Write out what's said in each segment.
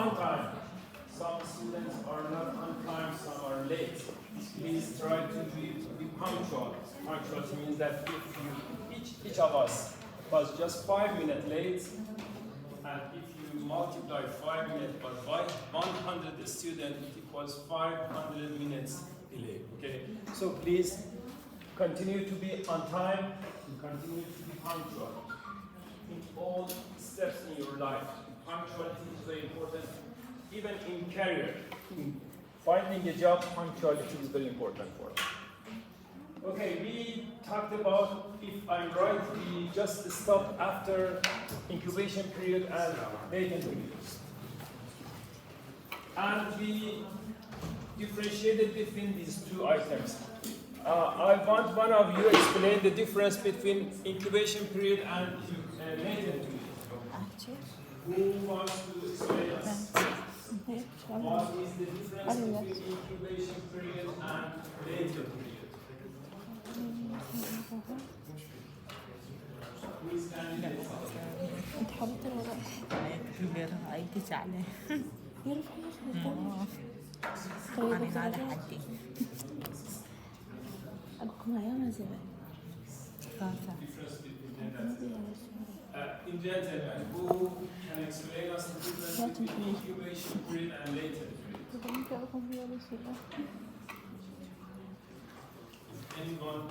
on time. Some students are not on time, some are late. Please try to be punctual. Punctual means that if you, each of us was just 5 minutes late, and if you multiply 5 minutes by 100 students, it equals 500 minutes delay. Okay, so please continue to be on time and continue to be punctual in all steps in your life. Punctuality is very important, even in career. In finding a job, punctuality is very important for us. Okay, we talked about, if I'm right, we just stopped after incubation period and latent period. And we differentiated between these two items. I want one of you to explain the difference between incubation period and latent period. Who wants to explain us? What is the difference between incubation period and latent period? Who is candidate? انت حاولت الورق عيدي زعلان انا على حدي ابقى معايا وانا زمان In gentlemen, who can explain us the difference between incubation period and latent period? Anyone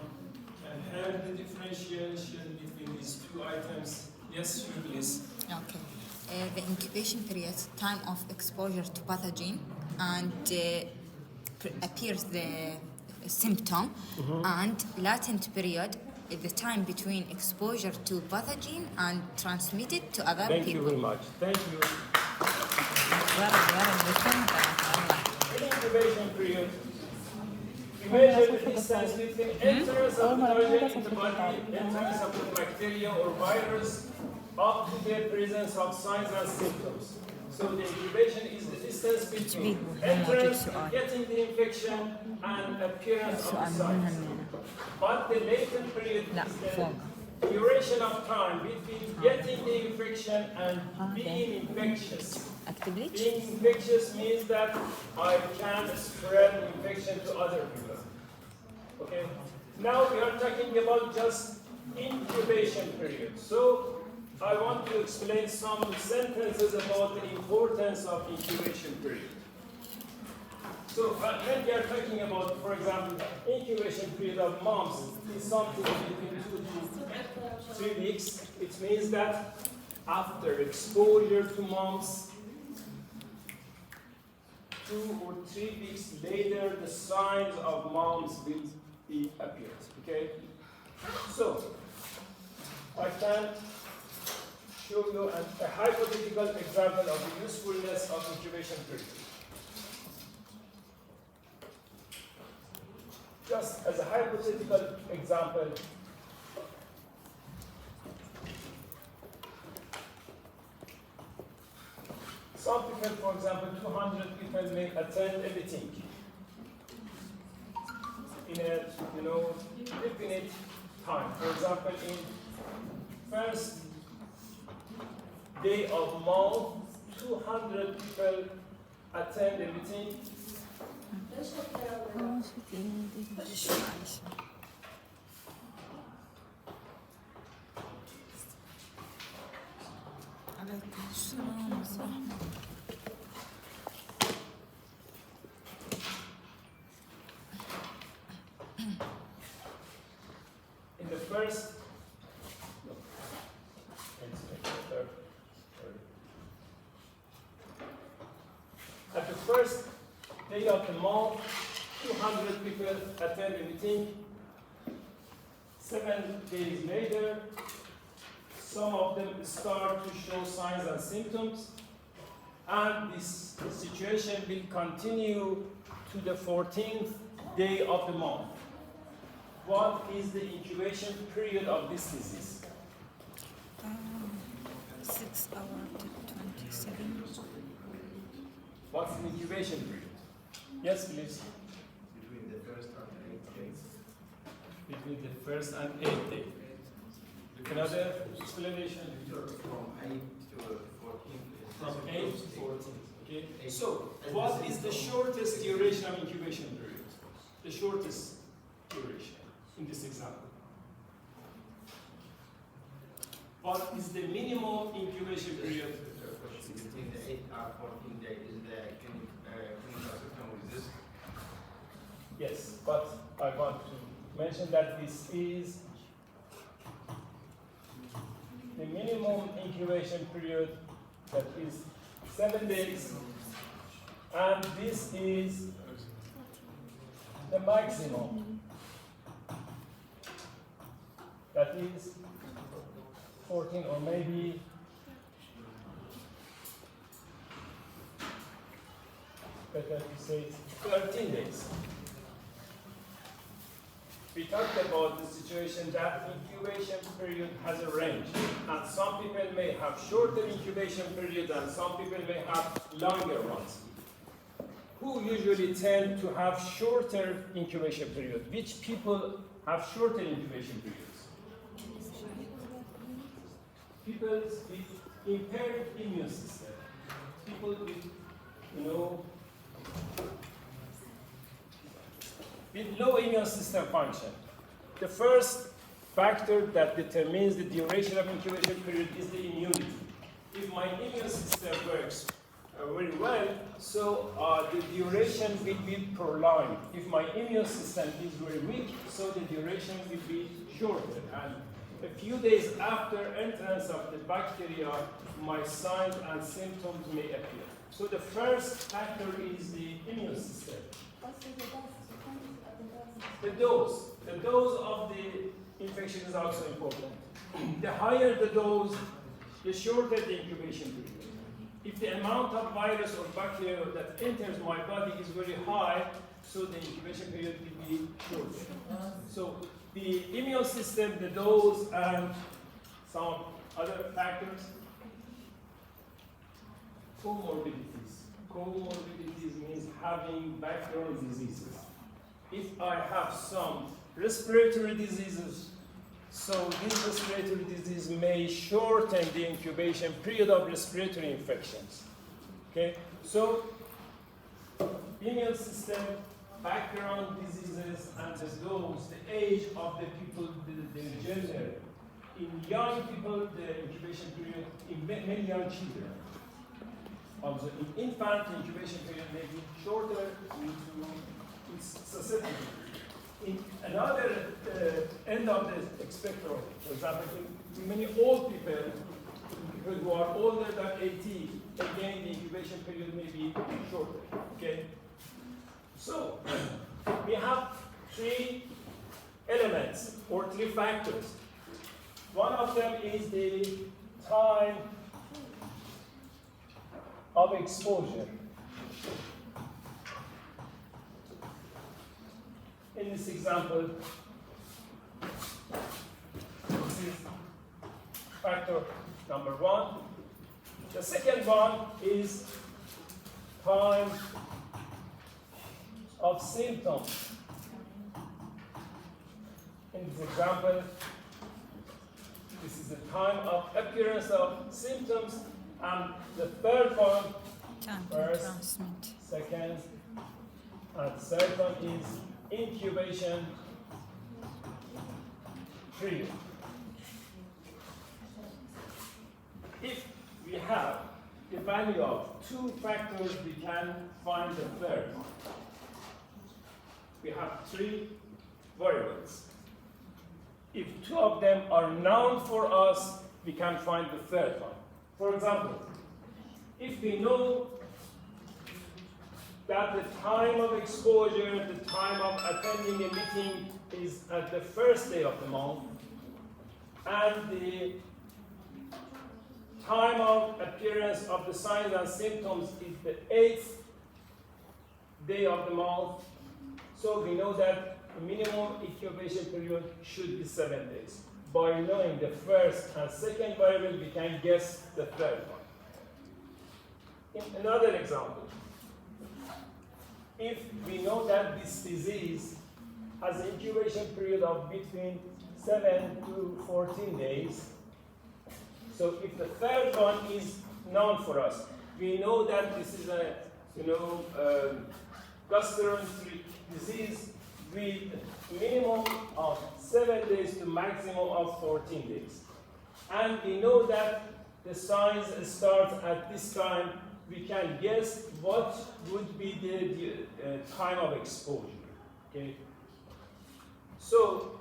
can have the differentiation between these two items? Yes, you please. Okay. The incubation period, time of exposure to pathogen, and appears the symptom, and latent period is the time between exposure to pathogen and transmitted to other Thank people. you very much. Thank you. In incubation period, we measure the distance between entrance of the pathogen in the body, entrance of the bacteria or virus, up to the presence of signs and symptoms. So the incubation is the distance between entrance, getting the infection, and appearance of the signs. But the latent period is the duration of time between getting the infection and being infectious. Being infectious means that I can spread infection to other people. Okay. Now we are talking about just incubation period. So I want to explain some sentences about the importance of incubation period. So when we are talking about, for example, incubation period of mumps is something between 2 to 3 weeks. It means that after exposure to mumps, 2 or 3 weeks later, the signs of mumps will be appeared. Okay. So I can show you a hypothetical example of the usefulness of incubation period. Just as a hypothetical example, some people, for example, 200 people may attend a meeting in a definite time. For example, in first day of month, 200 people attend the meeting. In the first, at the first day of the month, 200 people attend the meeting. 7 days later, some of them start to show signs and symptoms, and this situation will continue to the 14th day of the month. What is the incubation period of this disease? 6 hours to 27. What's the incubation period? Yes, please. Between the first and 8th days. Between the first and 8th day. Another explanation? From 8 to 14. From 8 to 14. Okay? So, what is the shortest duration of incubation period? The shortest duration in this example. What is the minimum incubation period? Between the 8 and 14 days is the clinical symptom resist. Yes, but I want to mention that this is the minimum incubation period, that is 7 days, and this is the maximum, that is 14 or maybe better to say 13 days. We talked about the situation that incubation period has a range, and some people may have shorter incubation period and some people may have longer ones. Who usually tend to have shorter incubation period? Which people have shorter incubation periods? People with impaired immune system. People with, with low immune system function. The first factor that determines the duration of incubation period is the immunity. If my immune system works very well, so the duration will be prolonged. If my immune system is very weak, so the duration will be shorter. And a few days after entrance of the bacteria, my signs and symptoms may appear. So the first factor is the immune system. The dose of the infection is also important. The higher the dose, the shorter the incubation period. If the amount of virus or bacteria that enters my body is very high, so the incubation period will be shorter. So the immune system, the dose, and some other factors. Comorbidities. Comorbidities means having background diseases. If I have some respiratory diseases, so this respiratory disease may shorten the incubation period of respiratory infections. Okay, so immune system, background diseases, and the dose, the age of the people, the gender. In young people, the incubation period, in many young children. Also, in infant, the incubation period may be shorter due to its susceptibility. In another end of the spectrum, for example, in many old people who are older than 80, again, the incubation period may be shorter. Okay? So, we have three elements or three factors. One of them is the time of exposure. In this example, this is factor number one. The second one is time of symptoms. In this example, this is the time of appearance of symptoms, and the third one, Time to first, transmit. second, and third one is incubation period. If we have the value of two factors, we can find the third one. We have three variables. If two of them are known for us, we can find the third one. For example, if we know that the time of exposure, the time of attending a meeting is at the first day of the month, and the time of appearance of the signs and symptoms is the 8th day of the month, so we know that the minimum incubation period should be 7 days. By knowing the first and second variable, we can guess the third one. In another example, if we know that this disease has an incubation period of between 7 to 14 days, so if the third one is known for us, we know that this is a, gastroenteric disease with minimum of 7 days to maximum of 14 days. And we know that the signs start at this time. We can guess what would be the time of exposure. Okay. So,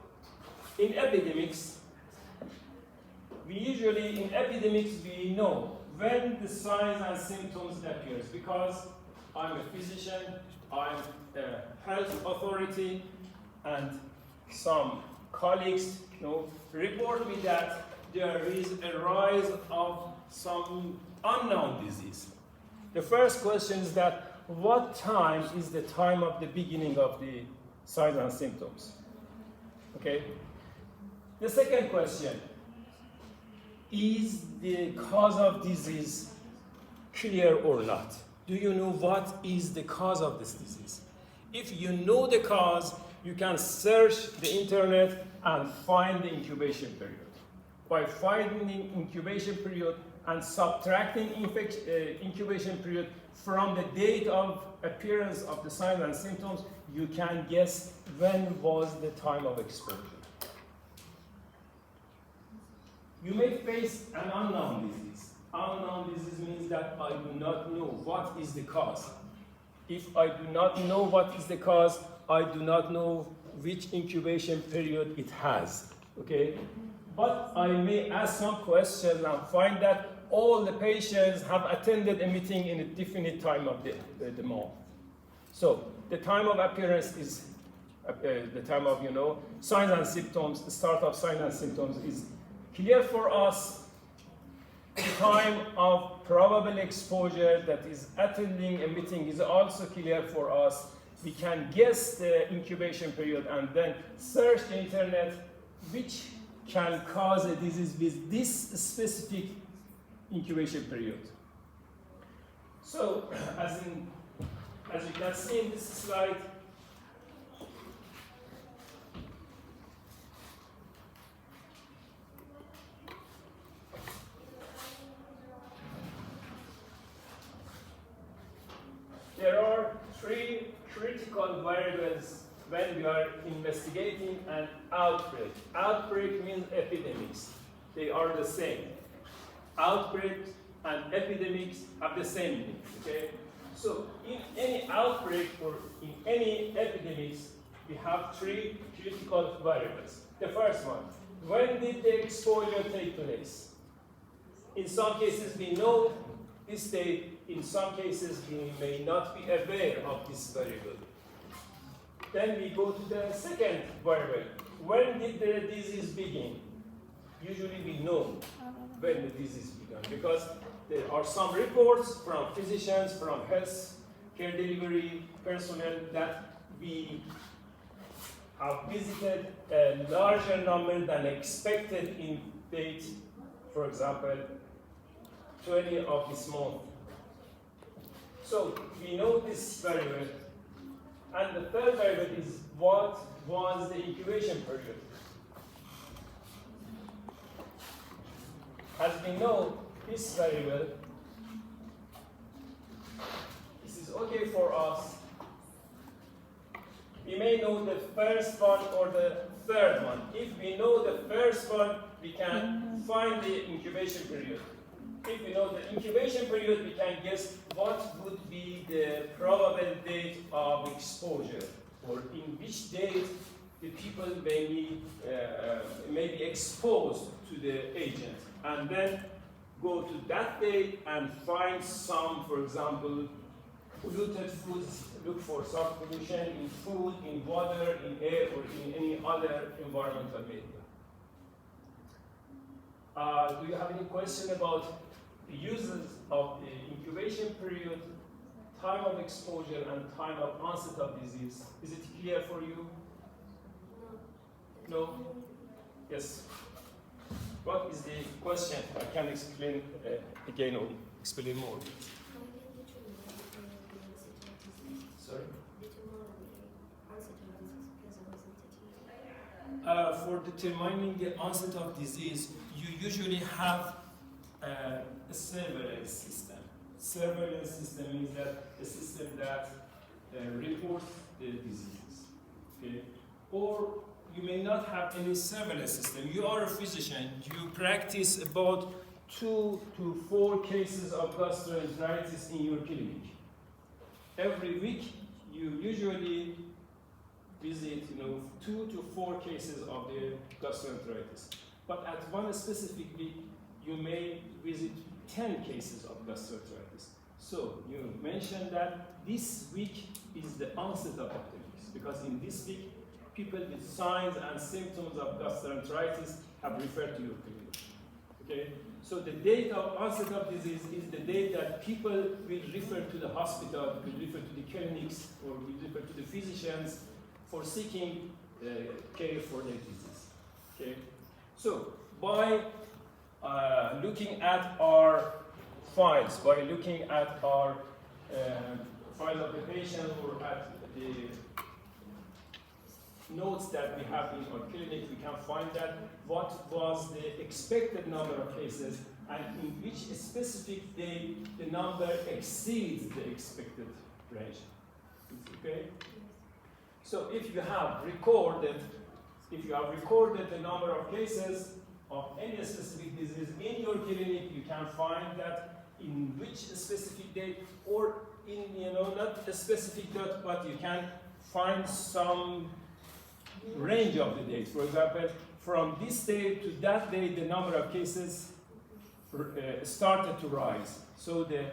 in epidemics, we know when the signs and symptoms appears, because I'm a physician, I'm a health authority, and some colleagues report me that there is a rise of some unknown disease. The first question is that what time is the time of the beginning of the signs and symptoms? Okay. The second question, is the cause of disease clear or not? Do you know what is the cause of this disease? If you know the cause, you can search the internet and find the incubation period. By finding incubation period and subtracting incubation period from the date of appearance of the signs and symptoms, you can guess when was the time of exposure. You may face an unknown disease. Unknown disease means that I do not know what is the cause. If I do not know what is the cause, I do not know which incubation period it has. Okay? But I may ask some questions and find that all the patients have attended a meeting in a definite time of the month. So the time of appearance is the time of signs and symptoms. The start of signs and symptoms is clear for us. The time of probable exposure, that is attending a meeting, is also clear for us. We can guess the incubation period and then search the internet which can cause a disease with this specific incubation period. So, as you can see in this slide, there are three critical variables when we are investigating an outbreak. Outbreak means epidemics. They are the same. Outbreak and epidemics have the same meaning, okay? So in any outbreak or in any epidemics, we have three critical variables. The first one, when did the exposure take place? In some cases we know this date, in some cases we may not be aware of this variable. Then we go to the second variable. When did the disease begin? Usually we know when the disease began because there are some reports from physicians, from health care delivery personnel that we have visited a larger number than expected in date, for example, 20 of this month. So we know this variable. And the third variable is what was the incubation period. As we know, this variable, this is okay for us. We may know the first one or the third one. If we know the first one, we can find the incubation period. If we know the incubation period, we can guess what would be the probable date of exposure, or in which date the people may be exposed to the agent, and then go to that date and find some, for example, polluted foods, look for some pollution in food, in water, in air, or in any other environmental media. Do you have any question about the uses of the incubation period, time of exposure, and time of onset of disease? Is it clear for you? No? Yes? What is the question? I can explain again or explain more. Sorry? For determining the onset of disease, you usually have a surveillance system. surveillance system means that a system that reports the diseases. Okay? Or you may not have any surveillance system. You are a physician. You practice about 2 to 4 cases of gastroenteritis in your clinic. Every week, you usually visit 2 to 4 cases of the gastroenteritis. But at one specific week, you may visit 10 cases of gastroenteritis. So you mentioned that this week is the onset of epidemics, because in this week, people with signs and symptoms of gastroenteritis have referred to your clinic. Okay? So the date of onset of disease is the date that people will refer to the hospital, will refer to the clinics, or will refer to the physicians for seeking care for their disease. Okay? So by looking at our files, by looking at our file of the patient or at the notes that we have in our clinic, we can find that what was the expected number of cases and in which specific day the number exceeds the expected range. Okay? So if you have recorded the number of cases of any specific disease in your clinic, you can find that in which specific date, or in not a specific date, but you can find some range of the dates. For example, from this date to that date, the number of cases started to rise. So the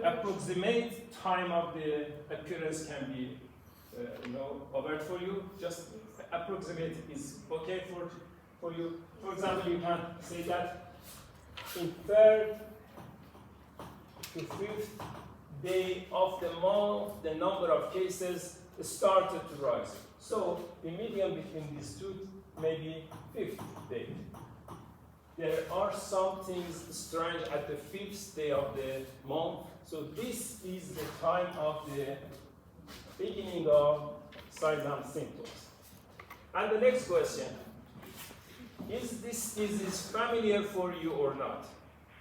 approximate time of the occurrence can be overt for you. Just approximate is okay for you. For example, you can say that in 3rd to 5th day of the month, the number of cases started to rise. So the median between these two may be 5th day. There are some things strange at the 5th day of the month. So this is the time of the beginning of signs and symptoms. And the next question, is this disease familiar for you or not?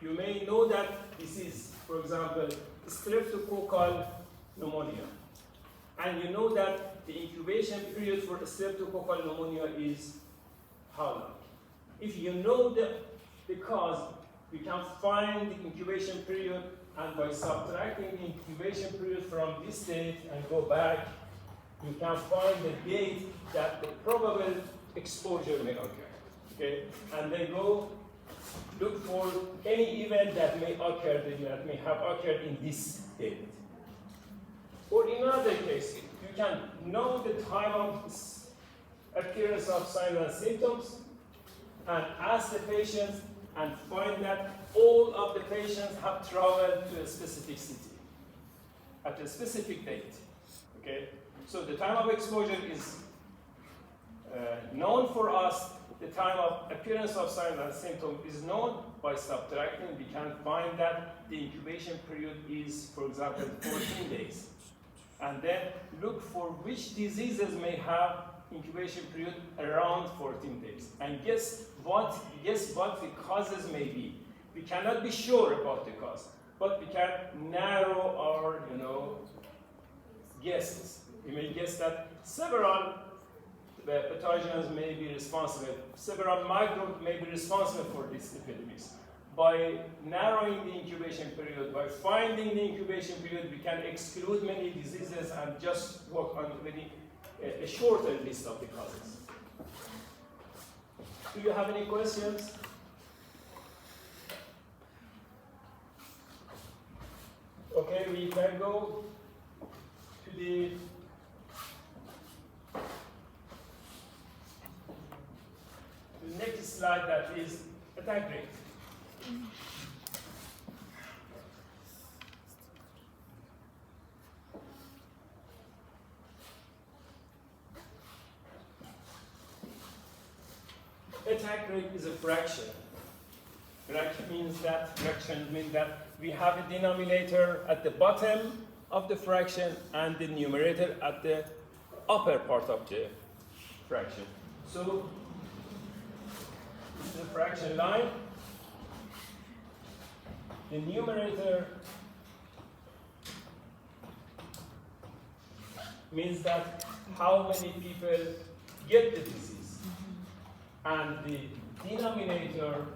You may know that this is, for example, streptococcal pneumonia. And you know that the incubation period for streptococcal pneumonia is how long? If you know the cause, we can find the incubation period, and by subtracting the incubation period from this date and go back, you can find the date that the probable exposure may occur. Okay? And then go look for any event that may occur, that may have occurred in this date. Or in another case, you can know the time of appearance of signs and symptoms and ask the patients and find that all of the patients have traveled to a specific city at a specific date. Okay? So the time of exposure is known for us. The time of appearance of signs and symptoms is known. By subtracting, we can find that the incubation period is, for example, 14 days. And then look for which diseases may have incubation period around 14 days. And guess what the causes may be. We cannot be sure about the cause, but we can narrow our guesses. We may guess that several pathogens may be responsible, several microbes may be responsible for these epidemics. By narrowing the incubation period, by finding the incubation period, we can exclude many diseases and just work on a shorter list of the causes. Do you have any questions? Okay, we can go to the next slide, that is attack rate. Attack rate is a fraction. Fraction means that we have a denominator at the bottom of the fraction and the numerator at the upper part of the fraction. So this is the fraction line. The numerator means that how many people get the disease. And the denominator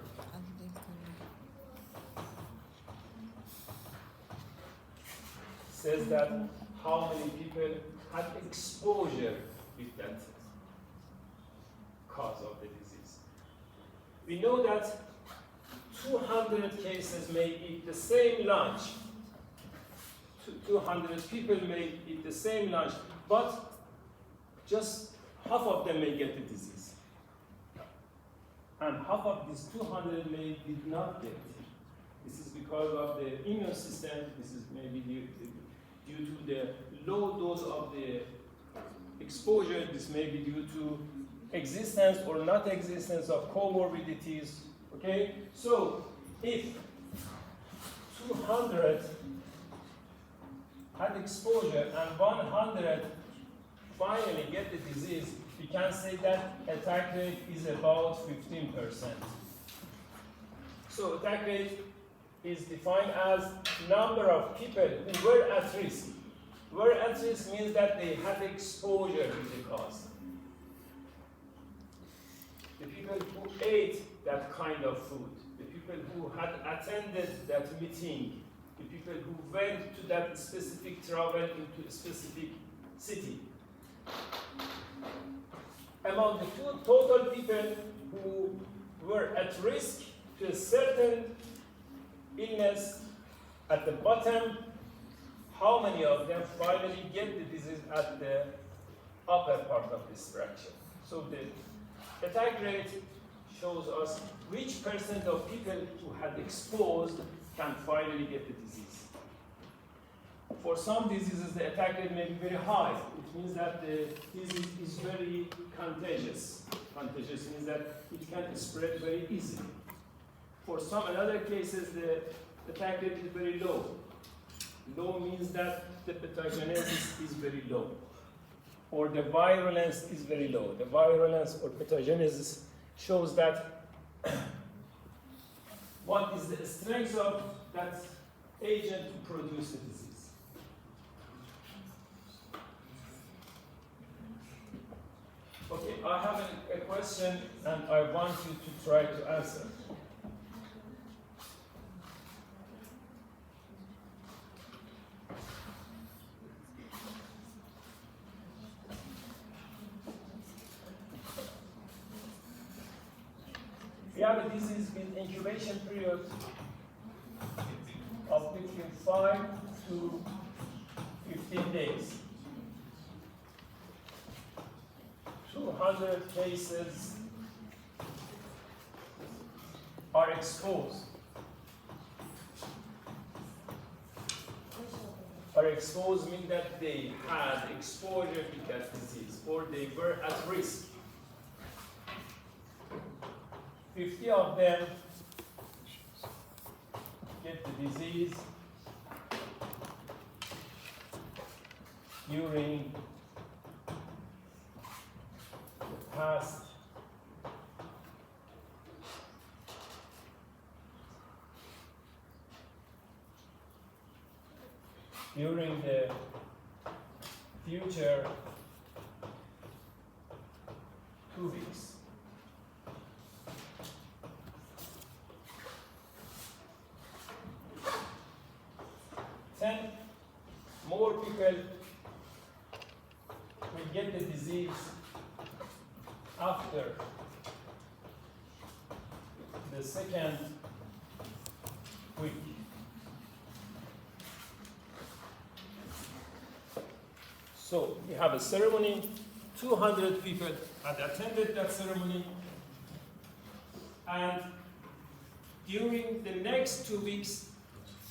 says that how many people had exposure with that cause of the disease. We know that 200 cases may eat the same lunch. 200 people may eat the same lunch, but just half of them may get the disease. And half of these 200 did not get it. This is because of the immune system. This is maybe due to the low dose of the exposure. This may be due to existence or not existence of comorbidities. Okay? So if 200 had exposure and 100 finally get the disease, we can say that attack rate is about 15%. So attack rate is defined as number of people who were at risk. Were at risk means that they had exposure to the cause. The people who ate that kind of food, the people who had attended that meeting, the people who went to that specific travel into a specific city. Among the total people who were at risk to a certain illness, at the bottom, how many of them finally get the disease at the upper part of this fraction? So the attack rate shows us which percent of people who had exposed can finally get the disease. For some diseases, the attack rate may be very high. It means that the disease is very contagious. Contagious means that it can spread very easily. For some other cases, the attack rate is very low. Low means that the pathogenesis is very low, or the virulence is very low. The virulence or pathogenesis shows that what is the strength of that agent to produce the disease. Okay, I have a question and I want you to try to answer. We have a disease with incubation period of between 5 to 15 days. 200 cases are exposed. Are exposed means that they had exposure to that disease or they were at risk. 50 of them get the disease during the past during the future 2 weeks. More people will get the disease after the second week. So we have a ceremony, 200 people had attended that ceremony, and during the next 2 weeks,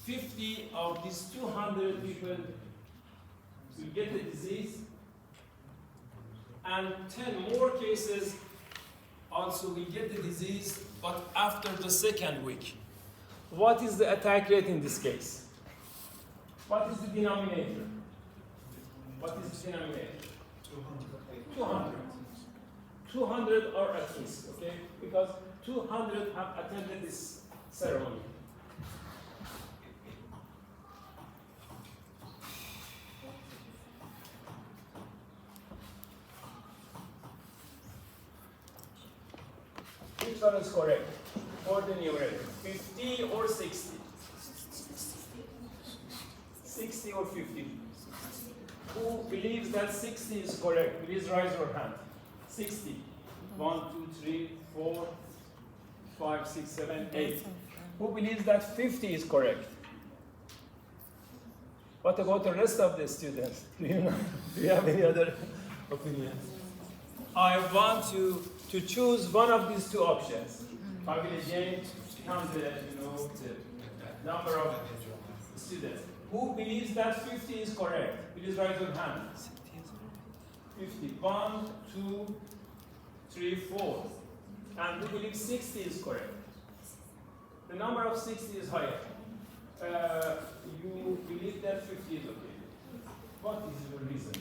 50 of these 200 people will get the disease, and 10 more cases also will get the disease, but after the second week. What is the attack rate in this case? What is the denominator? What is the denominator? 200. 200 are at risk, okay? Because 200 have attended this ceremony. one is correct for the numerator? 50 or 60? 60 or 50? Who believes that 60 is correct? Please raise your hand. 60. 1, 2, 3, 4, 5, 6, 7, 8. Who believes that 50 is correct? What about the rest of the students? Do you know? Do you have any other opinion? I want you to choose one of these two options. I will again count the number of students. Who believes that 50 is correct? Please raise your hand. 50. 1, 2, 3, 4. And who believes 60 is correct? The number of 60 is higher. You believe that 50 is okay. What is your reason?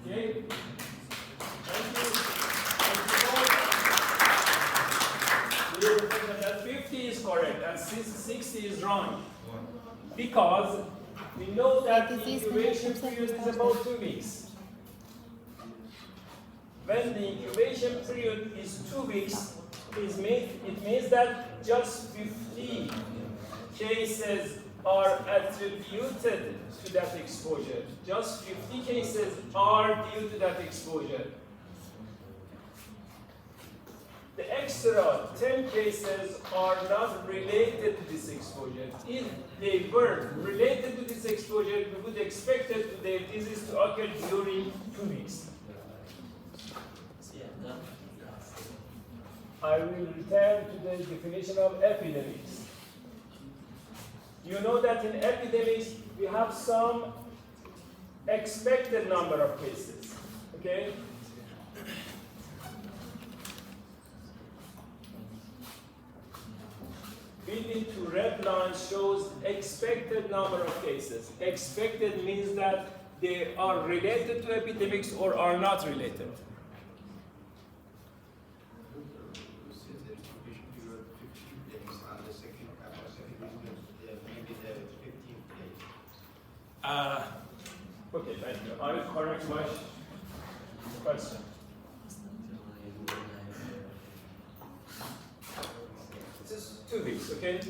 Okay. Thank you. You think that 50 is correct and 60 is wrong. Because we know that the incubation period is about 2 weeks. When the incubation period is 2 weeks, it means that just 50 cases are attributed to that exposure. Just 50 cases are due to that exposure. The extra 10 cases are not related to this exposure. If they were related to this exposure, we would expect their disease to occur during 2 weeks. I will return to the definition of epidemics. You know that in epidemics, we have some expected number of cases, okay? Building to red line shows expected number of cases. Expected means that they are related to epidemics or are not related. Okay, thank you. I will correct my question. This is 2 weeks, okay?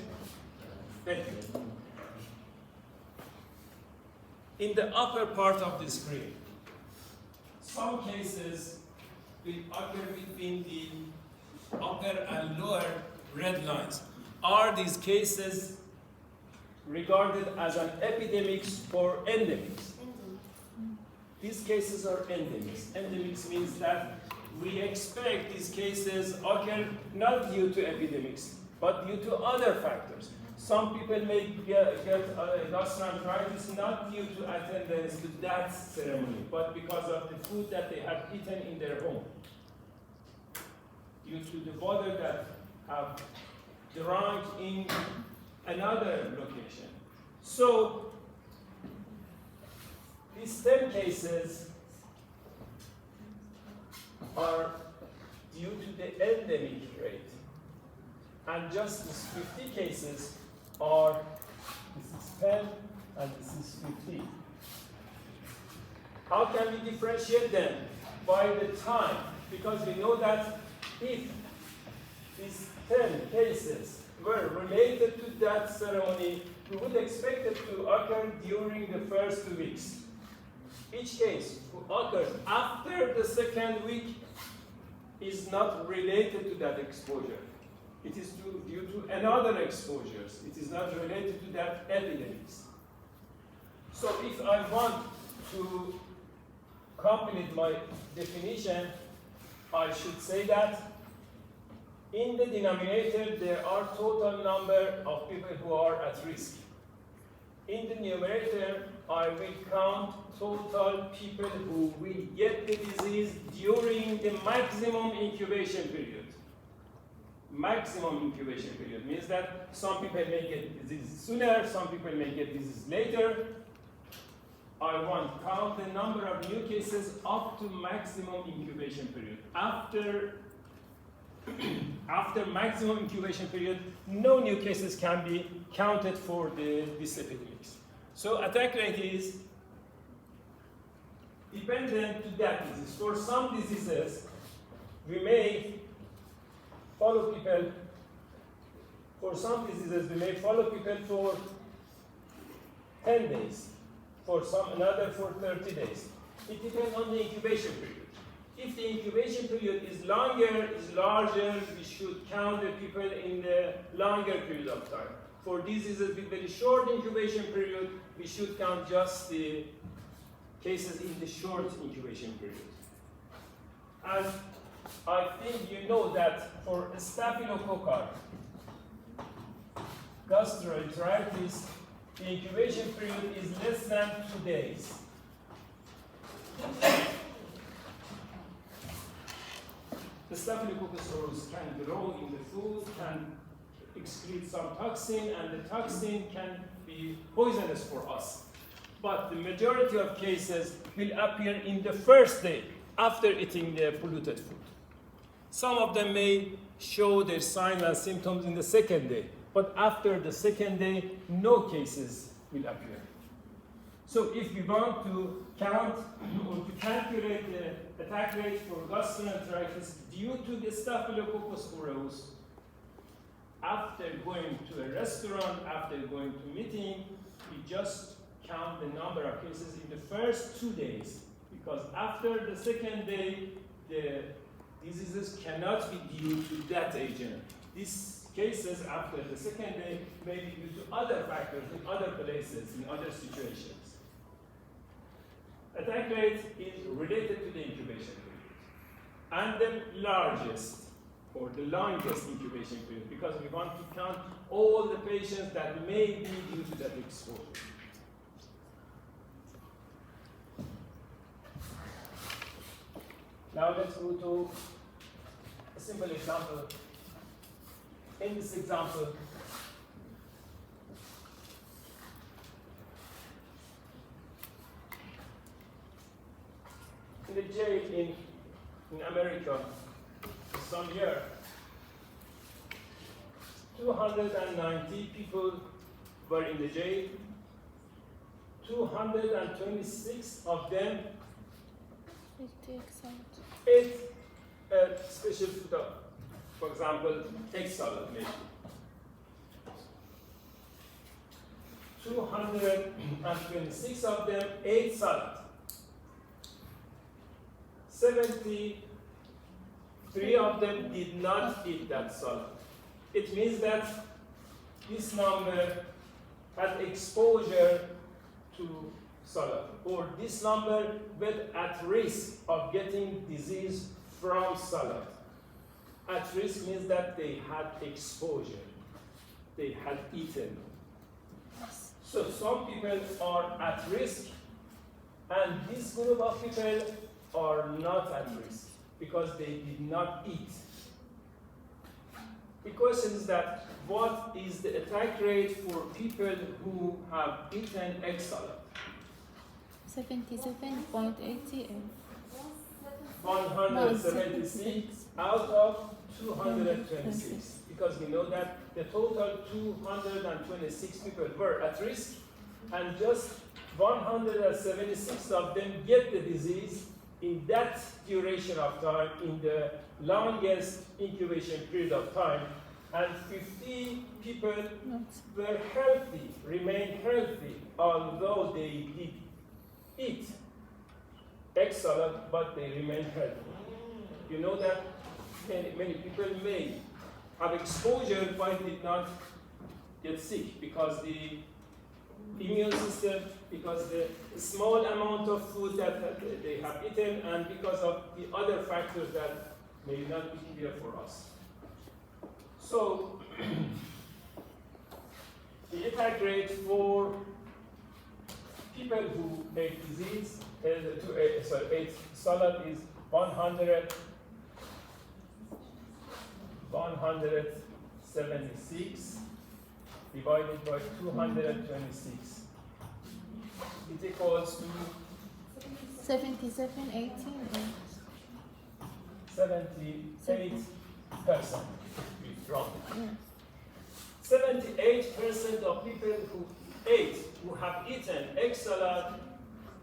Thank you. In the upper part of the screen, some cases will occur between the upper and lower red lines. Are these cases regarded as an epidemics or endemics? These cases are endemics. Endemics means that we expect these cases occur not due to epidemics, but due to other factors. Some people may get gastroenteritis not due to attendance to that ceremony, but because of the food that they have eaten in their home, due to the water that have drunk in another location. So, these 10 cases are due to the endemic rate. And just these 50 cases are, this is 10 and this is 50. How can we differentiate them? By the time, because we know that if these 10 cases were related to that ceremony, we would expect it to occur during the first 2 weeks. Each case who occurs after the second week is not related to that exposure. It is due to another exposures. It is not related to that epidemics. So if I want to complete my definition, I should say that in the denominator, there are total number of people who are at risk. In the numerator, I will count total people who will get the disease during the maximum incubation period. Maximum incubation period means that some people may get disease sooner, some people may get disease later. I want to count the number of new cases up to maximum incubation period. After after maximum incubation period, no new cases can be counted for this epidemics. So attack rate is dependent to that disease. For some diseases, we may follow people. For some diseases, we may follow people for 10 days. For some, another for 30 days. It depends on the incubation period. If the incubation period is longer, is larger, we should count the people in the longer period of time. For diseases with very short incubation period, we should count just the cases in the short incubation period. And I think you know that for staphylococcal gastroenteritis, the incubation period is less than 2 days. The Staphylococcus aureus can grow in the food, can excrete some toxin, and the toxin can be poisonous for us. But the majority of cases will appear in the first day after eating the polluted food. Some of them may show their signs and symptoms in the second day, but after the second day, no cases will appear. So if we want to count or to calculate the attack rate for gastroenteritis due to the Staphylococcus aureus, after going to a restaurant, after going to meeting, we just count the number of cases in the first 2 days, because after the second day, the diseases cannot be due to that agent. These cases after the second day may be due to other factors in other places, in other situations. Attack rate is related to the incubation period. And the largest or the longest incubation period, because we want to count all the patients that may be due to that exposure. Now let's go to a simple example. In this example, in the jail in America, some year, 290 people were in the jail. 226 of them ate a special food, for example, egg salad maybe. 226 of them ate salad. 73 of them did not eat that salad. It means that this number had exposure to salad, or this number was at risk of getting disease from salad. At risk means that they had exposure, they had eaten. So some people are at risk, and this group of people are not at risk because they did not eat. The question is that what is the attack rate for people who have eaten egg salad? 77.88. 176 out of 226. Because we know that the total 226 people were at risk, and just 176 of them get the disease in that duration of time, in the longest incubation period of time, and 50 people were healthy, remained healthy, although they did eat egg salad, but they remained healthy. You know that many people may have exposure but did not get sick because the immune system, because the small amount of food that they have eaten, and because of the other factors that may not be clear for us. So, the attack rate for people who ate disease, ate salad is 176 divided by 226. It equals to 77.18. 78 Wrong. Yes. 78% of people who have eaten egg salad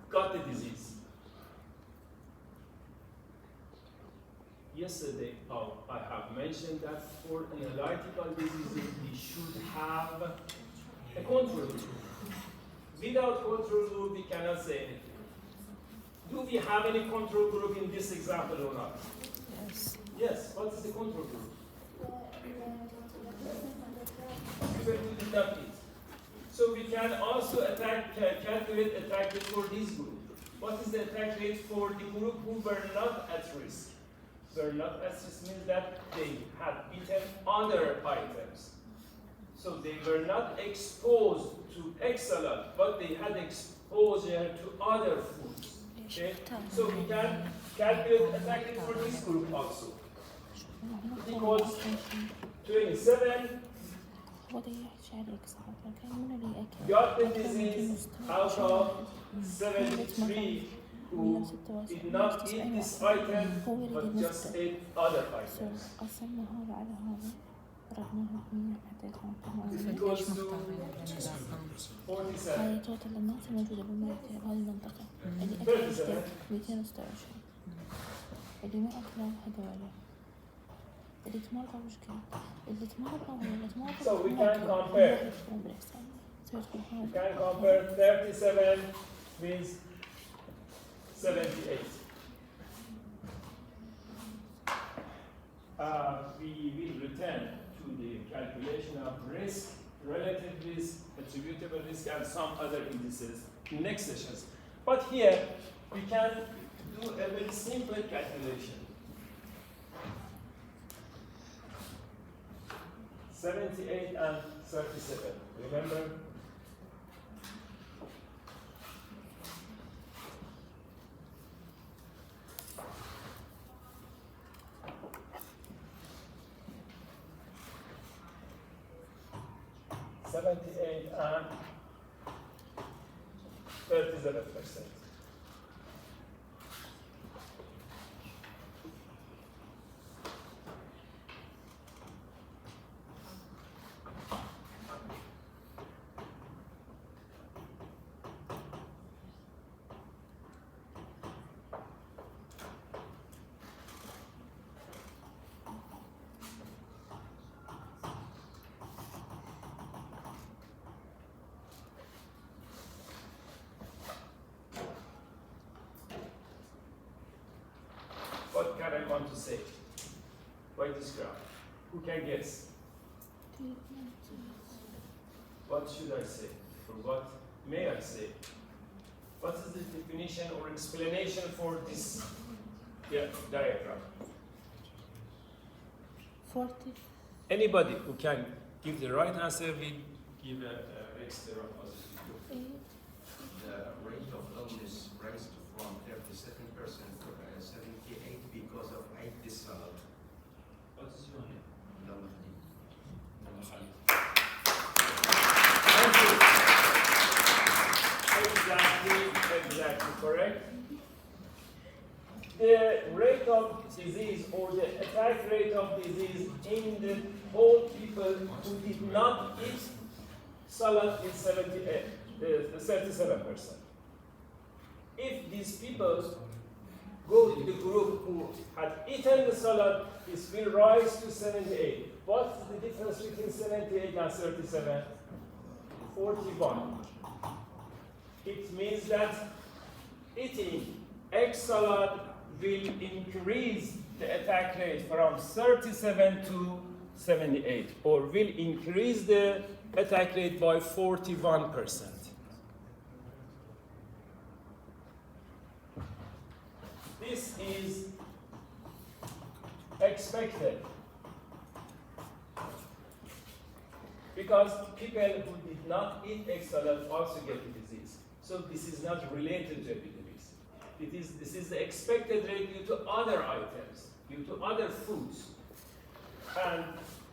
got the disease. Yesterday, I have mentioned that for analytical diseases, we should have a control group. Without control group, we cannot say anything. Do we have any control group in this example or not? Yes. Yes. What is the control group? People who did not eat. So we can also calculate attack rate for this group. What is the attack rate for the group who were not at risk? Were not at risk means that they had eaten other items. So they were not exposed to egg salad, but they had exposure to other foods. Okay? So we can calculate attack rate for this group also. Equals 27 هو ده يحكي عليك صعب كان من اللي أكل got the disease out of 73 who did not eat this item but just ate other items. قسمنا هذا على هذا ضربناها ب 100 حتى يكون Equals to 47. هاي توتال الناس الموجودة بهذه المنطقة اللي أكلوا 226 اللي ما أكلوا هذول اللي تمرضوا مشكلة اللي تمرضوا واللي تمرضوا So we can compare. We can compare 37 with 78. We will return to the calculation of risk, relative risk, attributable risk, and some other indices in next sessions. But here, we can do a very simple calculation. 78 and 37, remember? And 37%. What can I want to say by this graph? Who can guess? What should I say? Or what may I say? What is the definition or explanation for this diagram? 40 Anybody who can give the right answer will give an extra positive. The rate of illness raised from 37% to 78 because of ate salad. What is your name? Exactly correct. The rate of disease or the attack rate of disease in the whole people who did not eat salad is 37%. If these people go to the group who had eaten the salad, this will rise to 78. What is the difference between 78 and 37? 41. It means that eating egg salad will increase the attack rate from 37 to 78, or will increase the attack rate by 41%. This is expected because people who did not eat egg salad also get the disease. So this is not related to epidemics. This is the expected rate due to other items, due to other foods. And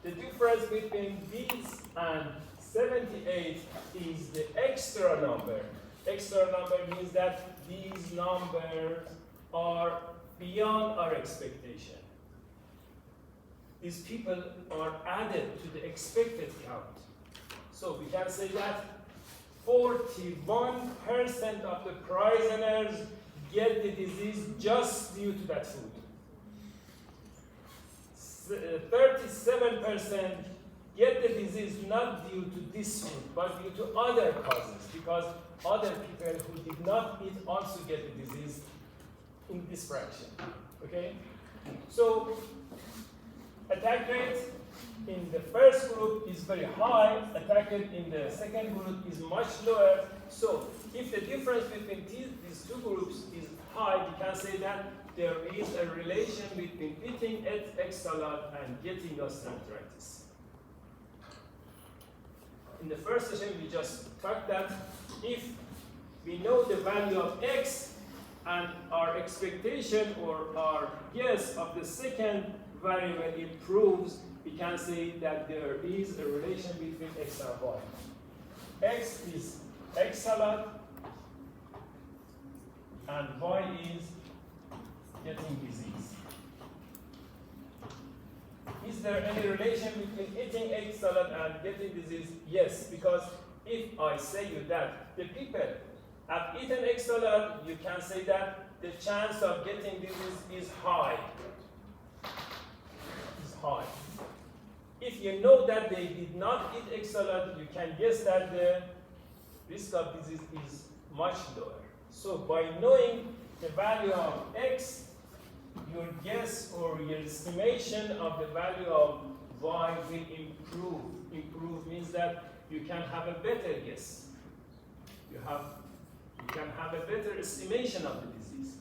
the difference between these and 78 is the extra number. Extra number means that these numbers are beyond our expectation. these people are added to the expected count. So we can say that 41% of the prisoners get the disease just due to that food. 37% get the disease not due to this food, but due to other causes, because other people who did not eat also get the disease in this fraction. Okay? So, attack rate in the first group is very high, attack rate in the second group is much lower. So, if the difference between these two groups is high, we can say that there is a relation between eating egg salad and getting gastroenteritis. In the first session, we just talked that if we know the value of x and our expectation or our guess of the second variable improves, we can say that there is a relation between x and y. X is egg salad, and y is getting disease. Is there any relation between eating egg salad and getting disease? Yes, because if I say you that the people have eaten egg salad, you can say that the chance of getting disease is high. If you know that they did not eat egg salad, you can guess that the risk of disease is much lower. So by knowing the value of x, your guess or your estimation of the value of y will improve. Improve means that you can have a better guess. You can have a better estimation of the disease.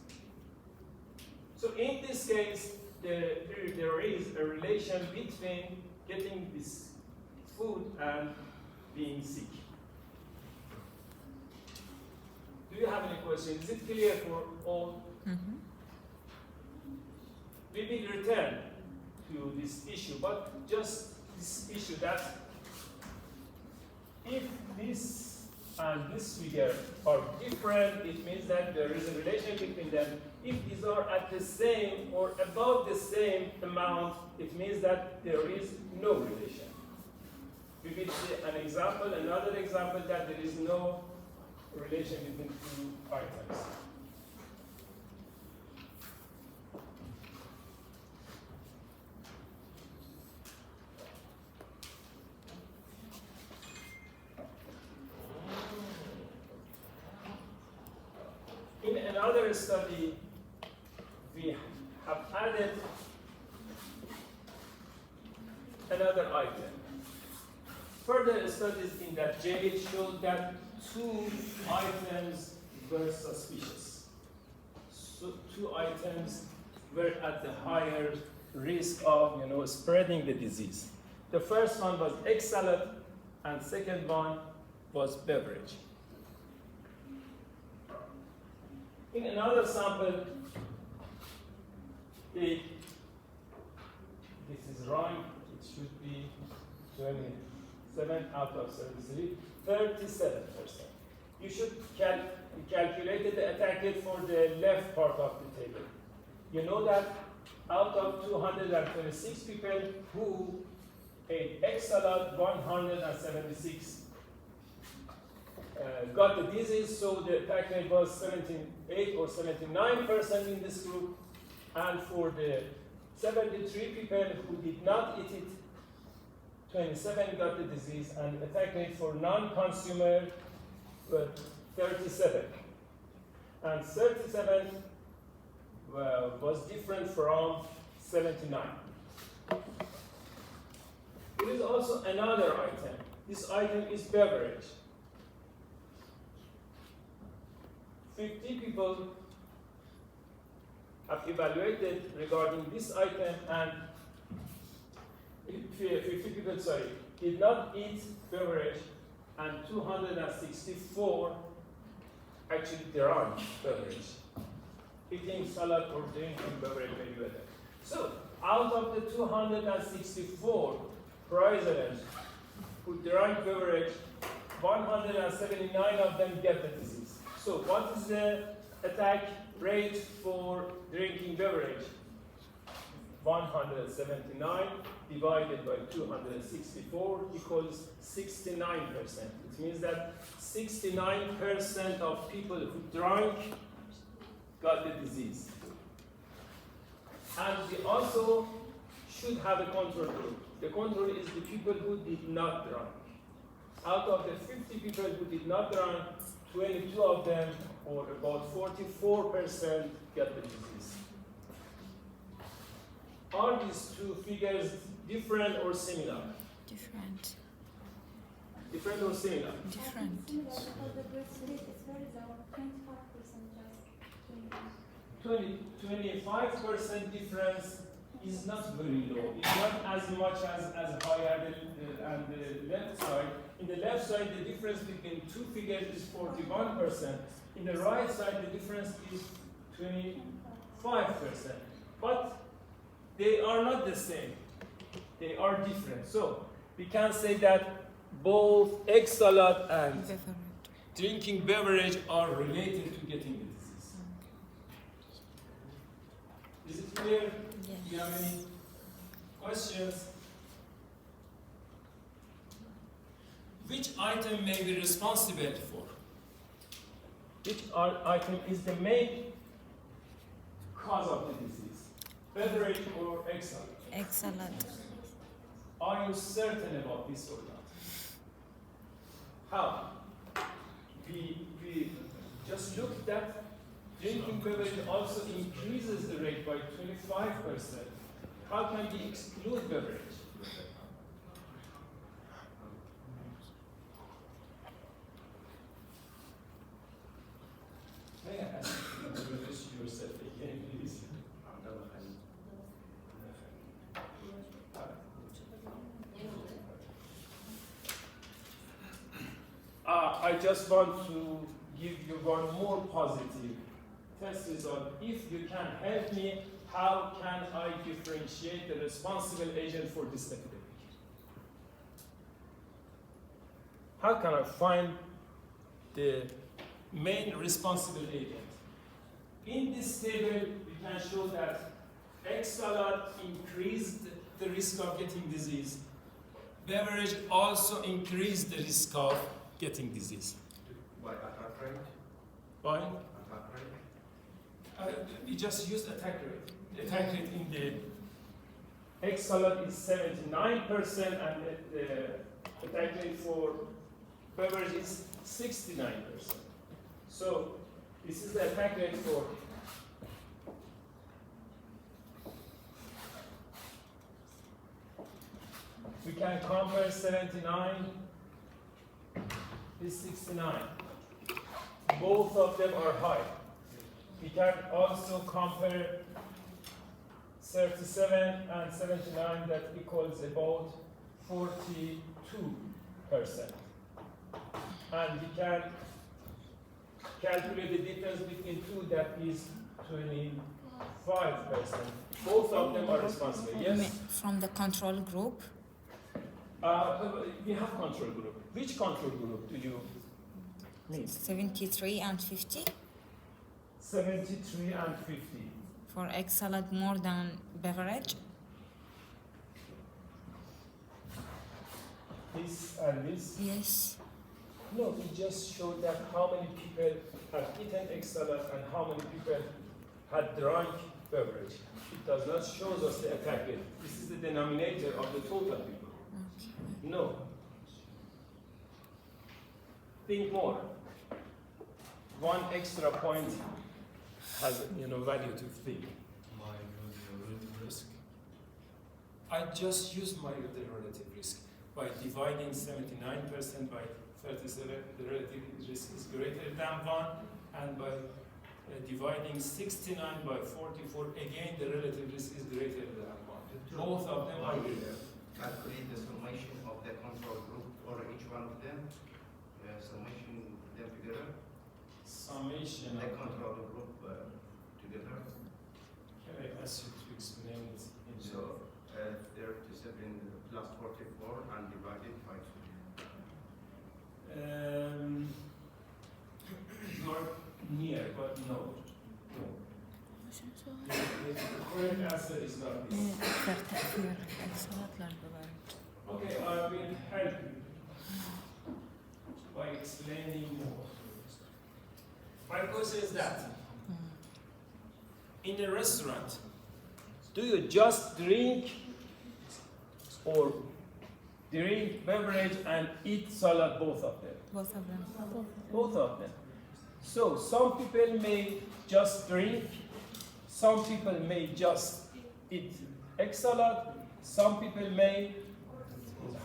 So in this case, there is a relation between getting this food and being sick. Do you have any questions? Is it clear for all? Mm-hmm. We will return to this issue, but just this issue that if this and this figure are different, it means that there is a relation between them. If these are at the same or about the same amount, it means that there is no relation. We will see an example, another example that there is no relation between two items. In another study, we have added another item. Further studies in that jail showed that two items were suspicious. So two items were at the higher risk of spreading the disease. The first one was egg salad, and second one was beverage. In another sample, this is wrong. It should be 27 out of 73, 37%. You should calculate the attack rate for the left part of the table. You know that out of 226 people who ate egg salad, 176 got the disease, so the attack rate was 78 or 79% in this group. And for the 73 people who did not eat it, 27 got the disease, and attack rate for non-consumer was 37. And 37 was different from 79. There is also another item. This item is beverage. 50 people have evaluated regarding this item, and 50 people, did not eat beverage, and 264 actually drank beverage. Eating salad or drinking beverage may be better. So, out of the 264 prisoners who drank beverage, 179 of them get the disease. So, what is the attack rate for drinking beverage? 179 divided by 264 equals 69%. It means that 69% of people who drank got the disease. And we also should have a control group. The control is the people who did not drink. Out of the 50 people who did not drink, 22 of them, or about 44%, got the disease. Are these two figures different or similar? Different. Different or similar? Different. Because the birth rate is very low, 25% just. 25% difference is not very low. It's not as much as higher on the left side. In the left side, the difference between two figures is 41%. In the right side, the difference is 25%. But they are not the same. They are different. So we can say that both egg salad and Beverage. drinking beverage are related to getting the disease. Is it clear? Yes. Do you have any questions? Which item may be responsible for? Which item is the main cause of the disease? Beverage or egg salad? Excellent. Are you certain about this or not? How? We just looked at drinking beverage also increases the rate by 25%. How can we exclude beverage? May I ask you to introduce yourself again, please? I just want to give you one more positive test result. If you can help me, how can I differentiate the responsible agent for this epidemic? How can I find the main responsible agent? In this table, we can show that egg salad increased the risk of getting disease. Beverage also increased the risk of getting disease. By attack rate? Why? Attack rate? We just used attack rate. The attack rate in the egg salad is 79%, and the attack rate for beverage is 69%. So this is the attack rate for we can compare 79 with 69. Both of them are high. We can also compare 37 and 79, that equals about 42%. And we can calculate the difference between two, that is 25%. Both of them are responsible, yes? From the control group. We have control group. Which control group do you mean? 73 and 50. 73 and 50. For egg salad more than beverage. This and this? Yes. No, we just showed that how many people have eaten egg salad and how many people had drunk beverage. It does not show us the attack rate. This is the denominator of the total people. Okay. No. Think more. One extra point has value to think. My relative risk. I just used my relative risk by dividing 79% by 37. The relative risk is greater than 1, and by dividing 69 by 44, again the relative risk is greater than 1. Both of them are greater. Calculate the summation of the control group or each one of them. Summation them together. Summation The of control group together. Can I ask you to explain it in So 37 plus 44 and divided by 2. You are near, but no. شنو سؤال؟ The correct answer is not this. أكثر تأثير الاتصالات للبرامج. Okay, I will help you by explaining more. My question is that in a restaurant, do you just drink or drink beverage and eat salad, both of them? Both of them. Both of them. So some people may just drink, some people may just eat egg salad, some people may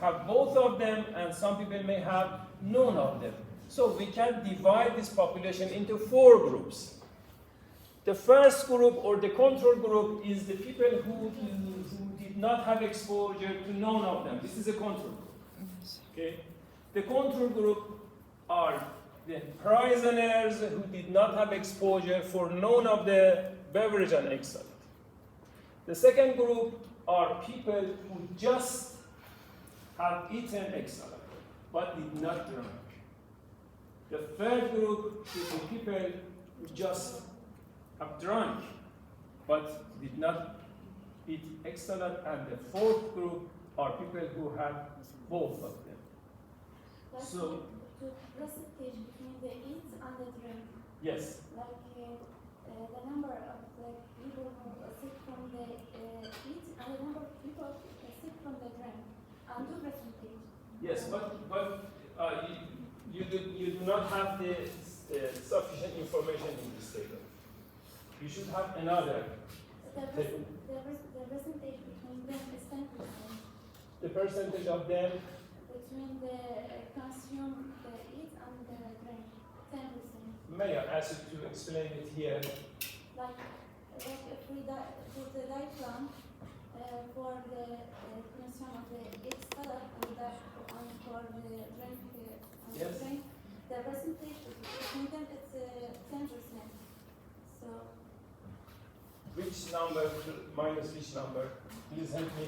have both of them, and some people may have none of them. So we can divide this population into 4 groups. The first group or the control group is the people who did not have exposure to none of them. This is a control group. Okay? The control group are the prisoners who did not have exposure for none of the beverage and egg salad. The second group are people who just have eaten egg salad but did not drink. The third group is the people who just have drunk but did not eat egg salad, and the fourth group are people who have both of them. Like So, to percentage between the eat and the drink. yes, Like the number of the people who sick from the eat and the number of people sick from the drink. And do percentage. yes, but you do not have the sufficient information in this table. You should have another. The percentage between them is 10%. The percentage of them, Between the consume, the eat and the drink, 10%. may I ask you to explain it here? Like if we put the diagram for the consume of the eat salad and for the drink, Yes. the percentage between them is 10%. So Which number minus which number? Please help me.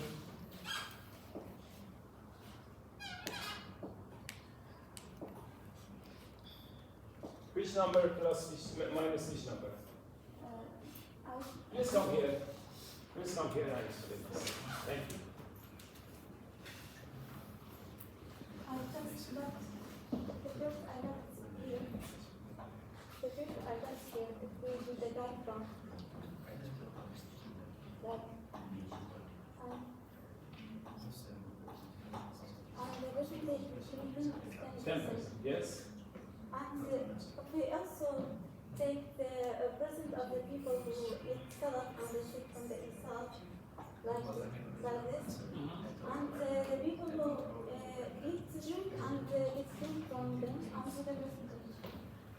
Which number plus which minus which number? Please come here. Please come here and explain this. Thank you. I just got the first I got here. The first I got here if we do the diagram. Like and the percentage between them is 10%. Yes. And we also take the percent of the people who eat salad and the sick from the inside, like this. And the people who eat drink and get sick from them, and the percentage.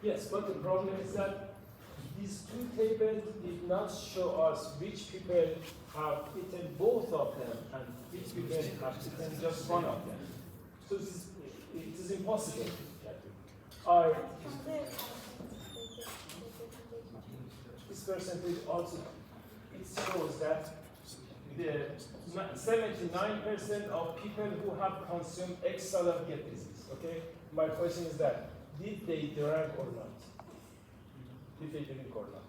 Yes, but the problem is that these 2 tables did not show us which people have eaten both of them and which people have eaten just one of them. So it is impossible. From there, This percentage also, it shows that the 79% of people who have consumed egg salad get disease, okay? My question is that, did they drink or not? Did they drink or not?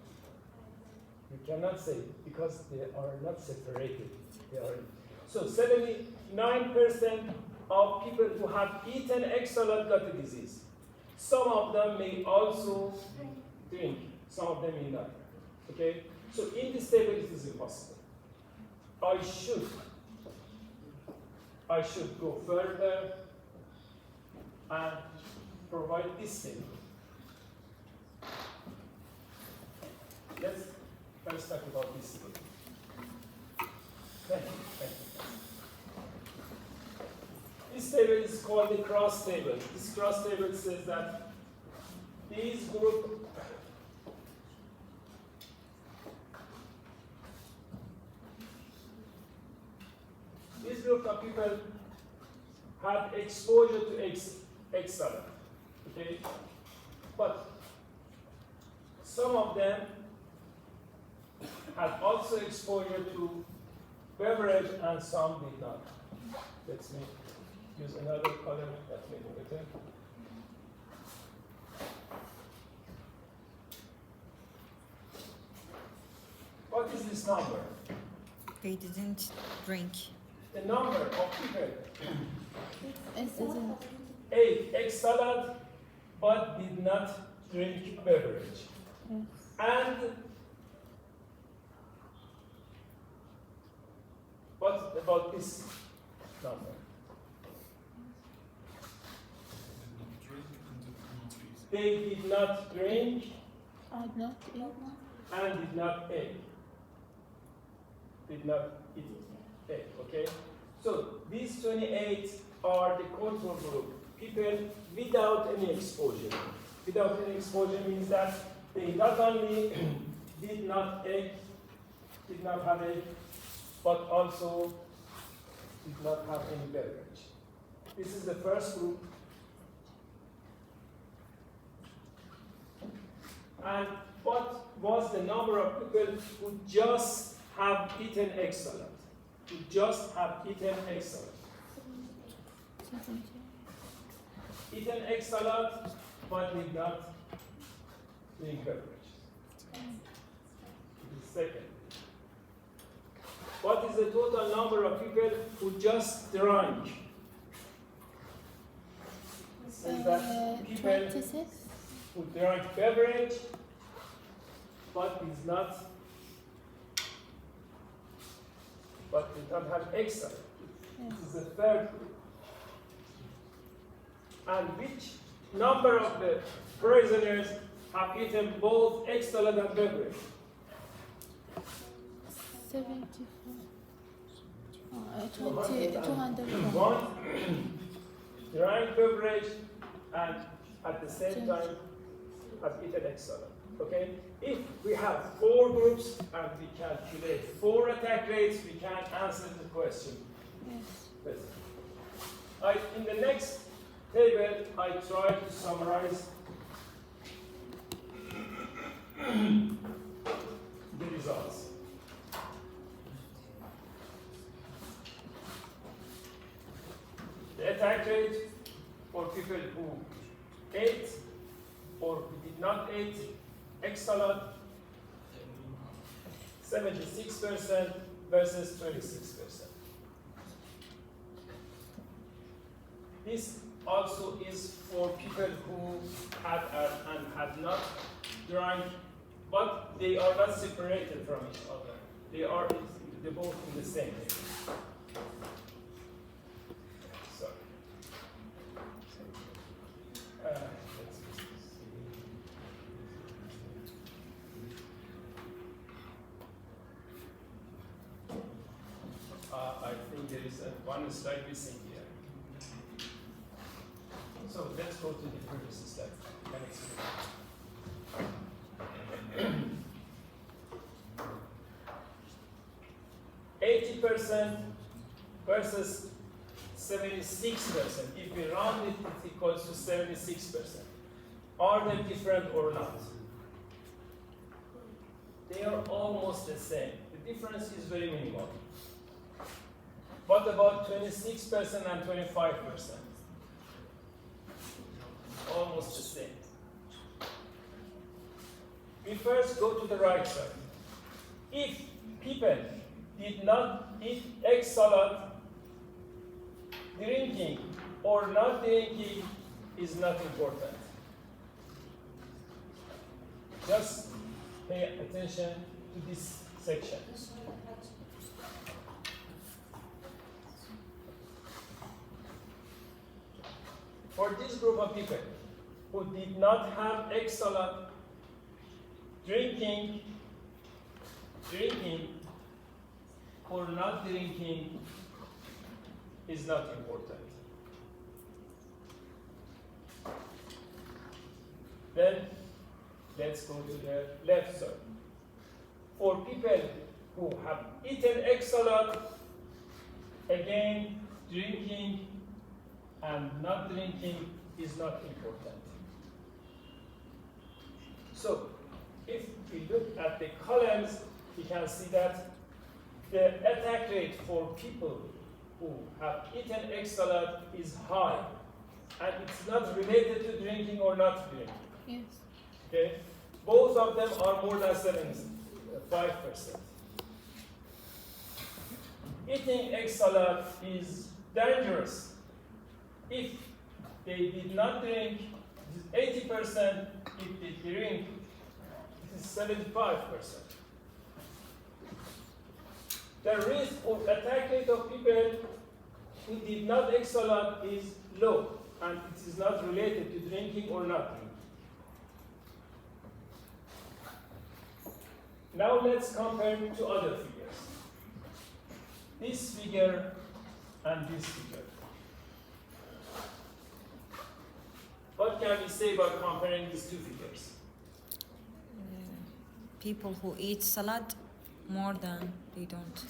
You cannot say, because they are not separated. They are, so 79% of people who have eaten egg salad got the disease. Some of them may also drink, some of them may not. Okay? So in this table it is impossible. I should go further and provide this table. Let's first talk about this table. Thank you. This table is called the cross table. This cross table says that these group of people had exposure to egg salad. Okay? But some of them had also exposure to beverage and some did not. Let's use another color that may be better. this number? They didn't drink. The number of people It's isn't. ate egg salad but did not drink beverage. Yes. And what about this number? They did not drink I'd not eat. and did not eat. Did not eat egg, okay? So these 28 are the control group, people without any exposure. Without any exposure means that they not only did not have egg, but also did not have any beverage. This is the first group. And what was the number of people who just have eaten egg salad? Who just have eaten egg salad? 70. Eaten egg salad, but did not drink beverage. The second. What is the total number of people who just drank? It says that people 26. who drank beverage, but did not have egg salad. Yes. This is the third group. And which number of the prisoners have eaten both egg salad and beverage? 74. 201. One drank beverage and at the same time have eaten egg salad. Okay? If we have 4 groups and we calculate 4 attack rates, we can answer the question. Yes. Yes. In the next table, I try to summarize the results. The attack rate for people who ate or who did not eat egg salad, 76% versus 26%. This also is for people who had and had not drank, but they are not separated from each other. They're both in the same thing. Sorry. I think there is one slide missing here. So let's go to the previous slide. Can explain. 80% versus 76%. If we round it, it equals to 76%. Are they different or not? They are almost the same. The difference is very minimal. What about 26% and 25%? Almost the same. We first go to the right side. If people did not eat egg salad, drinking or not drinking is not important. Just pay attention to this section. For this group of people who did not have egg salad, drinking or not drinking is not important. Then let's go to the left side. For people who have eaten egg salad, again, drinking and not drinking is not important. So, if we look at the columns, we can see that the attack rate for people who have eaten egg salad is high, and it's not related to drinking or not drinking. Yes. Okay? Both of them are more than 5%. eating egg salad is dangerous. If they did not drink, it is 80%. If they drink, it is 75%. The risk of attack rate of people who did not egg salad is low, and it is not related to drinking or not drinking. Now let's compare to other figures. This figure and this figure. What can we say about comparing these two figures? People who eat salad more than they don't.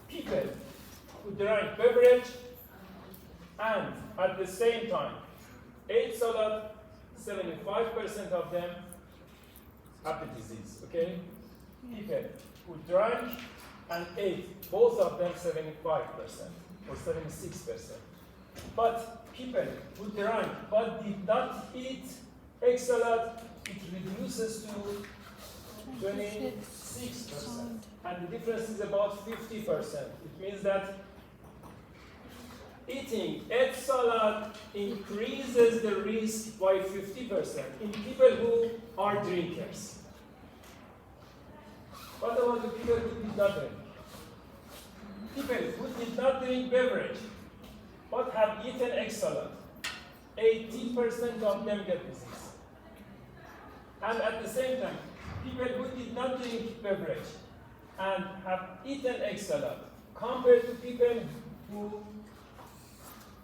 People who drank beverage and at the same time ate salad, 75% of them have the disease, okay? People who drank and ate, both of them 75% or 76%. But people who drank but did not eat egg salad, it reduces to 26%. And the difference is about 50%. It means that eating egg salad increases the risk by 50% in people who are drinkers. What about the people who did not drink? People who did not drink beverage but have eaten egg salad, 80% of them get disease. And at the same time, people who did not drink beverage and have eaten egg salad, compared to people who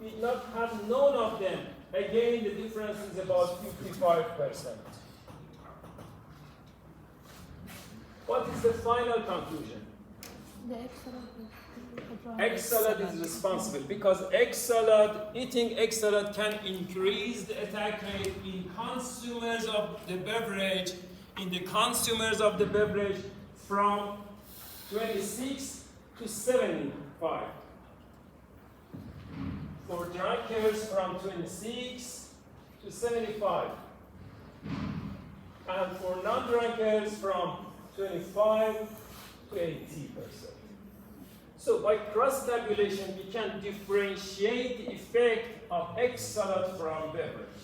did not have none of them, again the difference is about 55%. What is the final conclusion? The Egg salad is responsible because eating egg salad can increase the attack rate in consumers of the beverage, from 26 to 75. For drunkards from 26 to 75. And for non-drunkards from 25 to 80%. So by cross-tabulation, we can differentiate the effect of egg salad from beverage.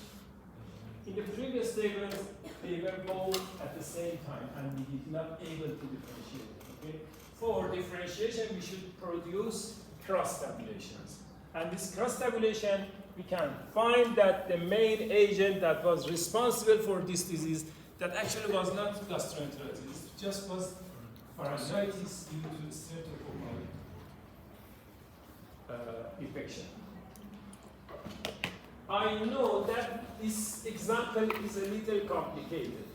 In the previous tables, they were both at the same time, and we did not able to differentiate. Okay? For differentiation, we should produce cross-tabulations. And this cross-tabulation, we can find that the main agent that was responsible for this disease, that actually was not gastroenteritis, it just was pharyngitis due to streptococcal infection. I know that this example is a little complicated.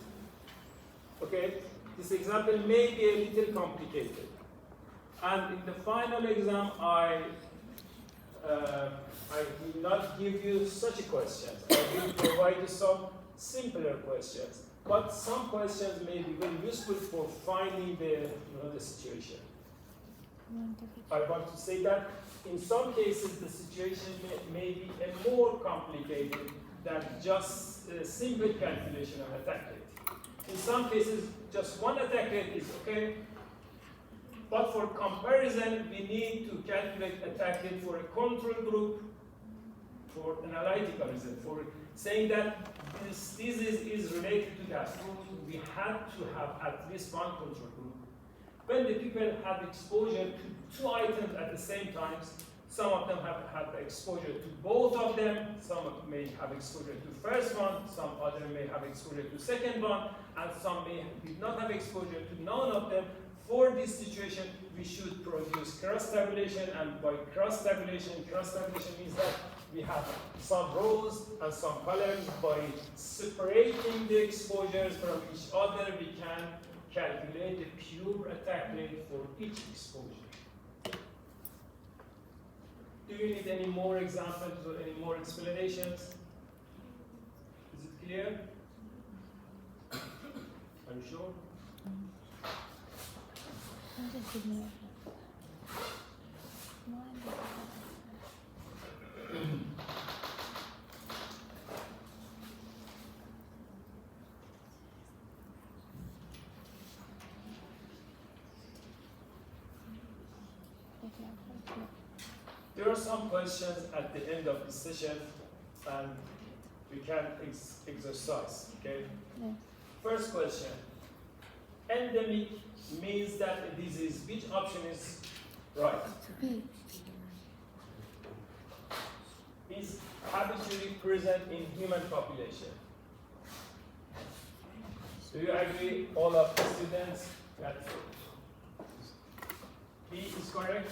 Okay? This example may be a little complicated. And in the final exam, I will not give you such questions. I will provide you some simpler questions. But some questions may be very useful for finding the situation. I want to say that in some cases the situation may be a more complicated than just a simple calculation of attack rate. In some cases, just one attack rate is okay, but for comparison, we need to calculate attack rate for a control group, for analytical reason, for saying that this disease is related to that. We had to have at least one control group. When the people have exposure to two items at the same time, some of them have had exposure to both of them, some may have exposure to first one, some other may have exposure to second one, and some may did not have exposure to none of them. For this situation, we should produce cross-tabulation, and by cross-tabulation means that we have some rows and some columns. By separating the exposures from each other, we can calculate the pure attack rate for each exposure. Do you need any more examples or any more explanations? Is it clear? Are you sure? there are some questions at the end of the session, and we can exercise, okay? Yeah. First question. Endemic means that a disease. Which option is right? B. Is habitually present in human population. Do you agree, all of the students, that B is correct?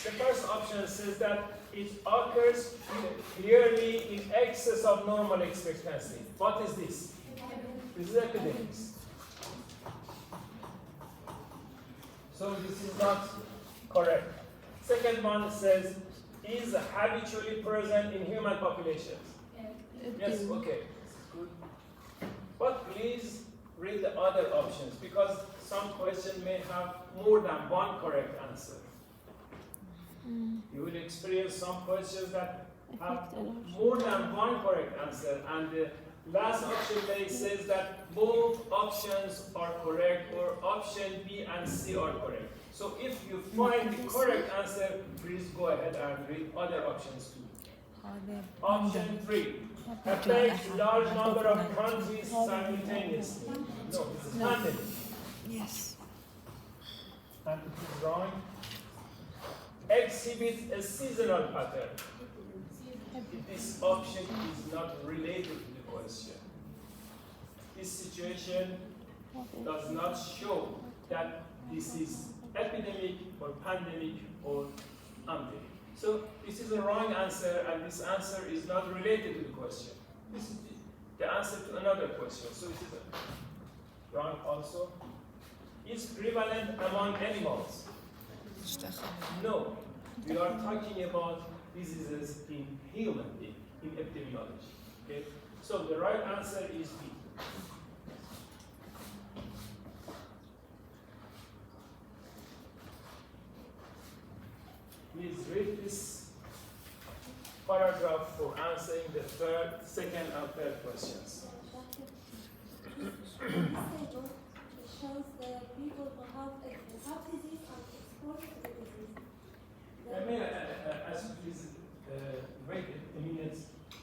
The first option says that it occurs clearly in excess of normal expectancy. What is this? This is epidemics. So this is not correct. Second one says, is habitually present in human populations. Yes, okay. Good. But please read the other options, because some question may have more than one correct answer. You will experience some questions that have more than one correct answer, and the last option may says that both options are correct, or option B and C are correct. So if you find the correct answer, please go ahead and read other options too. Option 3, affect large number of countries simultaneously. No, this is pandemic. Yes. And it is wrong. Exhibit a seasonal pattern. This option is not related to the question. This situation does not show that this is epidemic or pandemic or endemic. So this is a wrong answer, and this answer is not related to the question. This is the answer to another question. So this is wrong also. Is prevalent among animals? No. We are talking about diseases in human, in epidemiology. Okay? So the right answer is B. Please read this paragraph for answering the second and third questions. This table shows the people who have disease and exposure to the disease. May I ask you please wait a minute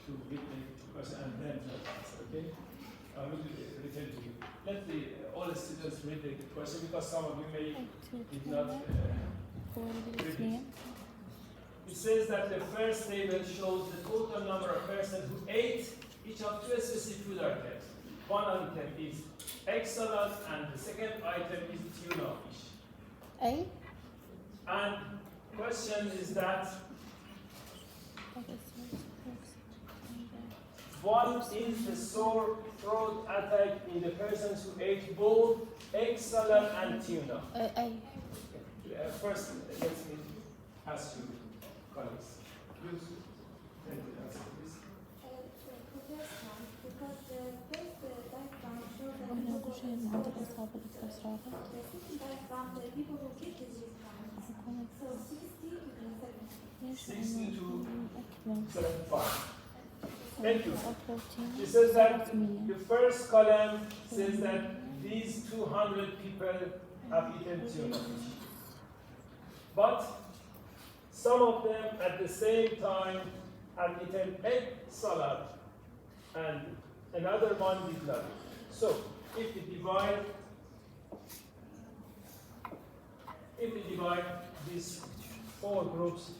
to read the question and then to answer, okay? I will return to you. Let all the students read the question, because some of you may did not read it. It says that the first table shows the total number of persons who ate each of two specific food items. One item is egg salad, and the second item is tuna fish. A. And question is that what is the sore throat attack in the persons who ate both egg salad and tuna? A. First, let me ask you, colleagues. Please take the answer, please. The first one, because the first diagram shows that وهنا people أول شيء who إنه عندك أصحاب الاكتساب the second diagram, the people who get disease from. So 60 to 70. ليش 60 to أكمل 75. Thank you. البروتين She says that the first column says that these 200 people have eaten tuna fish. But some of them at the same time have eaten egg salad, and another one did not. So if we divide these four groups,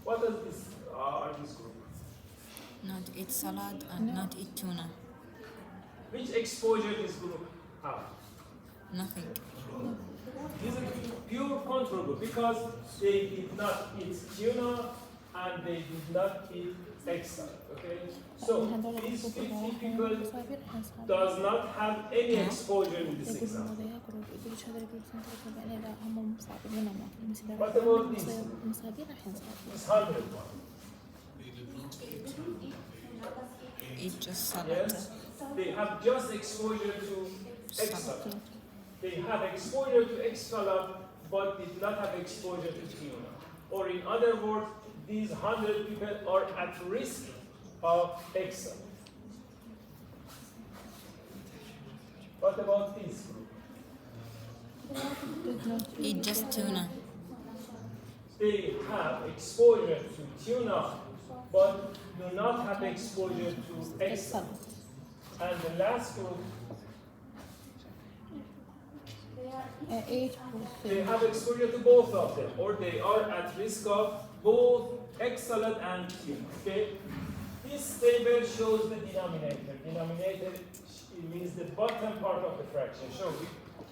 what does this group? Not eat salad and not eat tuna. Which exposure this group have? Nothing. This is pure control group, because they did not eat tuna and they did not eat egg salad. Okay? So these 50 people does not have any exposure in this example. What about this? This 100 one. Eat just salad. Yes? They have just exposure to egg salad. They have exposure to egg salad, but did not have exposure to tuna. Or in other words, these 100 people are at risk of excellence. What about this group? Eat just tuna. They have exposure to tuna, but do not have exposure to excellence. And the last group, they 8%. have exposure to both of them, or they are at risk of both excellent and tuna. Okay? This table shows the denominator. Denominator means the bottom part of the fraction.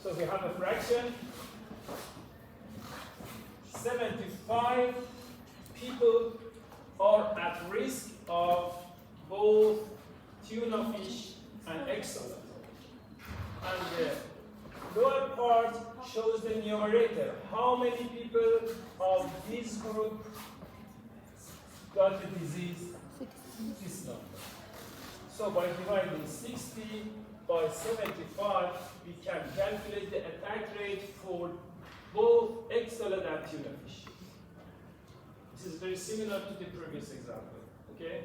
So we have a fraction. 75 people are at risk of both tuna fish and excellent. And the lower part shows the numerator. How many people of this group got the disease? This number. So by dividing 60 by 75, we can calculate the attack rate for both excellent and tuna fish. This is very similar to the previous example. Okay?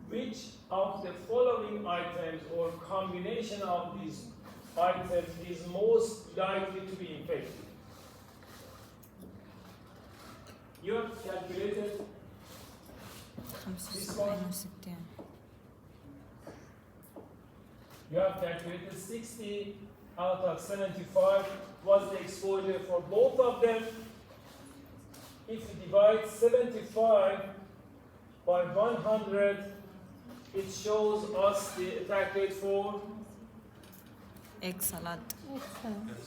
Which of the following items or combination of these items is most likely to be infected? You have calculated this one. You have calculated 60 out of 75 was the exposure for both of them. If you divide 75 by 100, it shows us the attack rate for Excellent.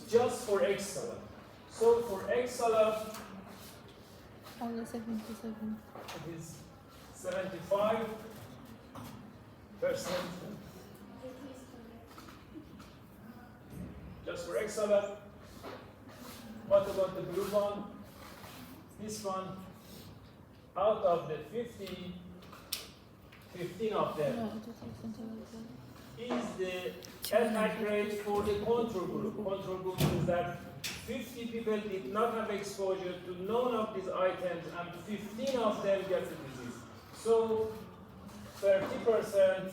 just for excellent. So for excellent, Only 77. it is 75%. Just for excellent. What about the blue one? This one, out of the 50, 15 of them No, it was is the attack rate for the control group. Control group means that 50 people did not have exposure to none of these items and 15 of them get the disease. So 30%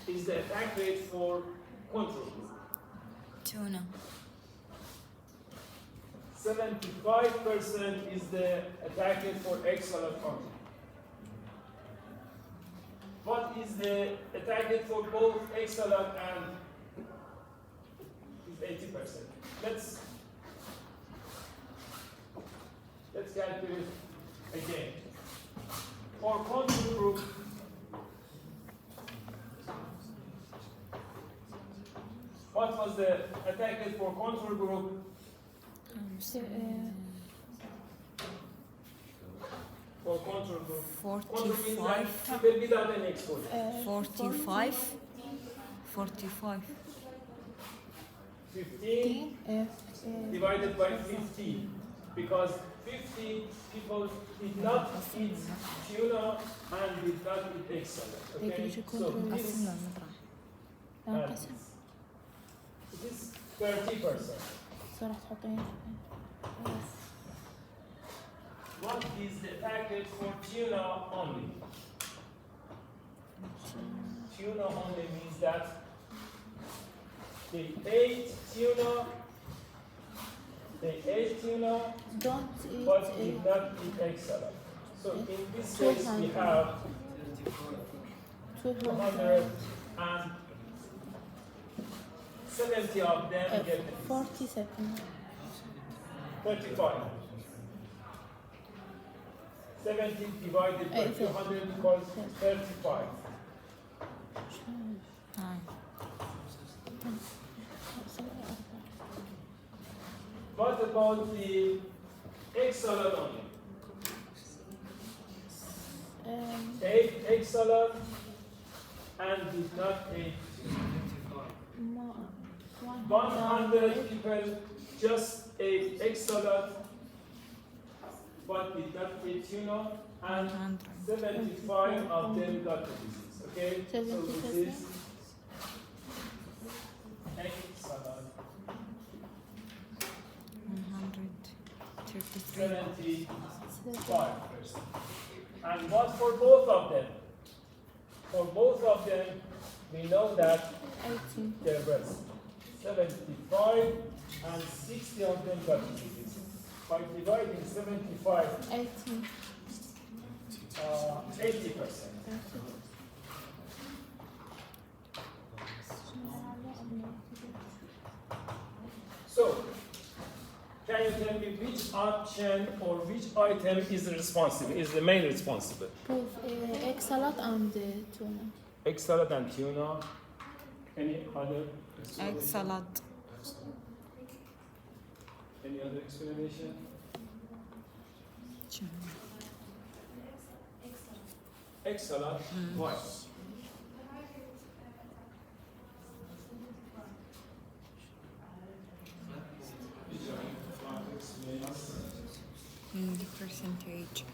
is the attack rate for control group. Tuna. 75% is the attack rate for excellent control. What is the attack rate for both excellent and is 80%? Let's calculate again. For control group, what was the attack rate for control group? For control group. Control means that 45. people without any exposure. 45. 45. 15 divided by 50, because 50 people did not eat tuna and did not eat excellent. Okay, so this it is 30%. صراحة تحطين What is the attack rate for tuna only? Tuna only means that they ate tuna, don't eat but did not eat excellent. So in this case we have 270 of them get 47 35. 70 divided by 200 equals 35. What about the excellent only? 8 excellent and did not eat. 100 people just ate egg salad but did not eat tuna, and 75 of them got the disease. Okay? So this is egg salad. 133. 75%. And what for both of them? For both of them, we know that 18. there were 75 and 60 of them got the disease. By dividing 75, 18. 80%. So, can you tell me which option or which item is responsible, is the main responsible? Both egg salad and tuna. Egg salad and tuna. Any other Egg explanation? salad. Any other explanation? Egg salad. Why? In the percentage.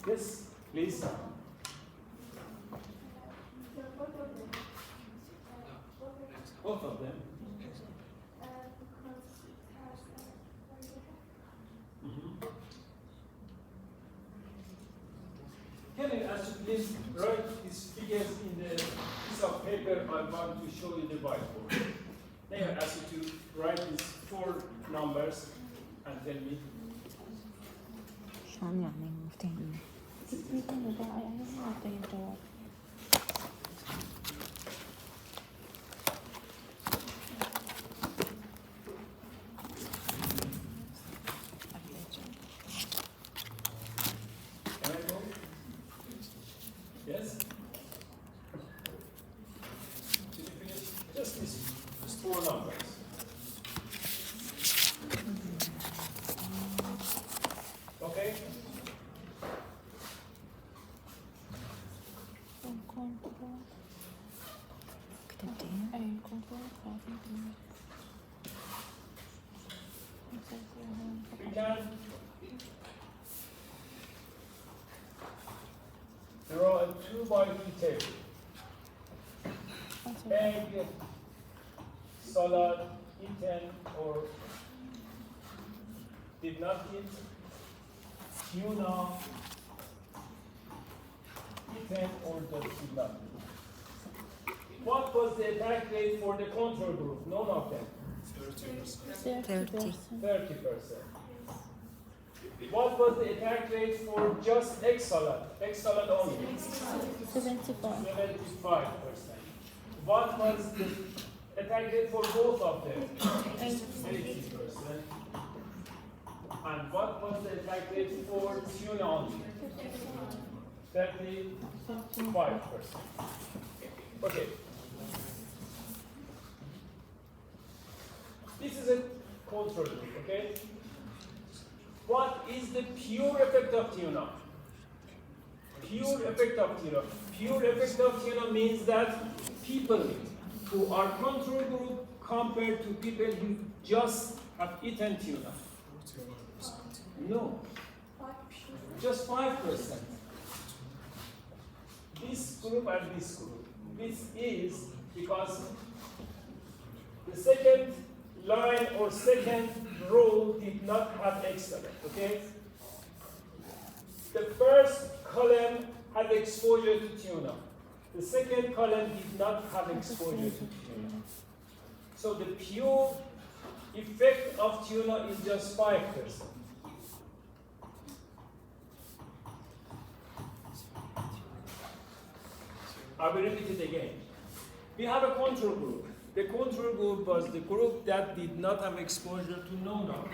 Yes, please. Both of them. Can I ask you please write these figures in the piece of paper I want to show you the whiteboard. May I ask you to write these 4 numbers and tell me. شلون يعني مفتين؟ Can I go? Yes? Did you finish? Just these 4 numbers. Okay? We can draw a 2 by 2 table. Egg, salad, eaten or did not eat, tuna, eaten or just did not eat. What was the attack rate for the control group? None of them. 30%. 30%. What was the attack rate for just egg salad? Egg salad only? 75. 75%. What was the attack rate for both of them? 80%. And what was the attack rate for tuna only? 35%. Okay. This is a control group, okay? What is the pure effect of tuna? Pure effect of tuna. Pure effect of tuna means that people who are control group compared to people who just have eaten tuna. No, just 5%. This group and this group. This is because the second line or second row did not have egg salad, okay? The first column had exposure to tuna. The second column did not have exposure to tuna. So the pure effect of tuna is just 5%. I will repeat it again. We have a control group. The control group was the group that did not have exposure to no-no.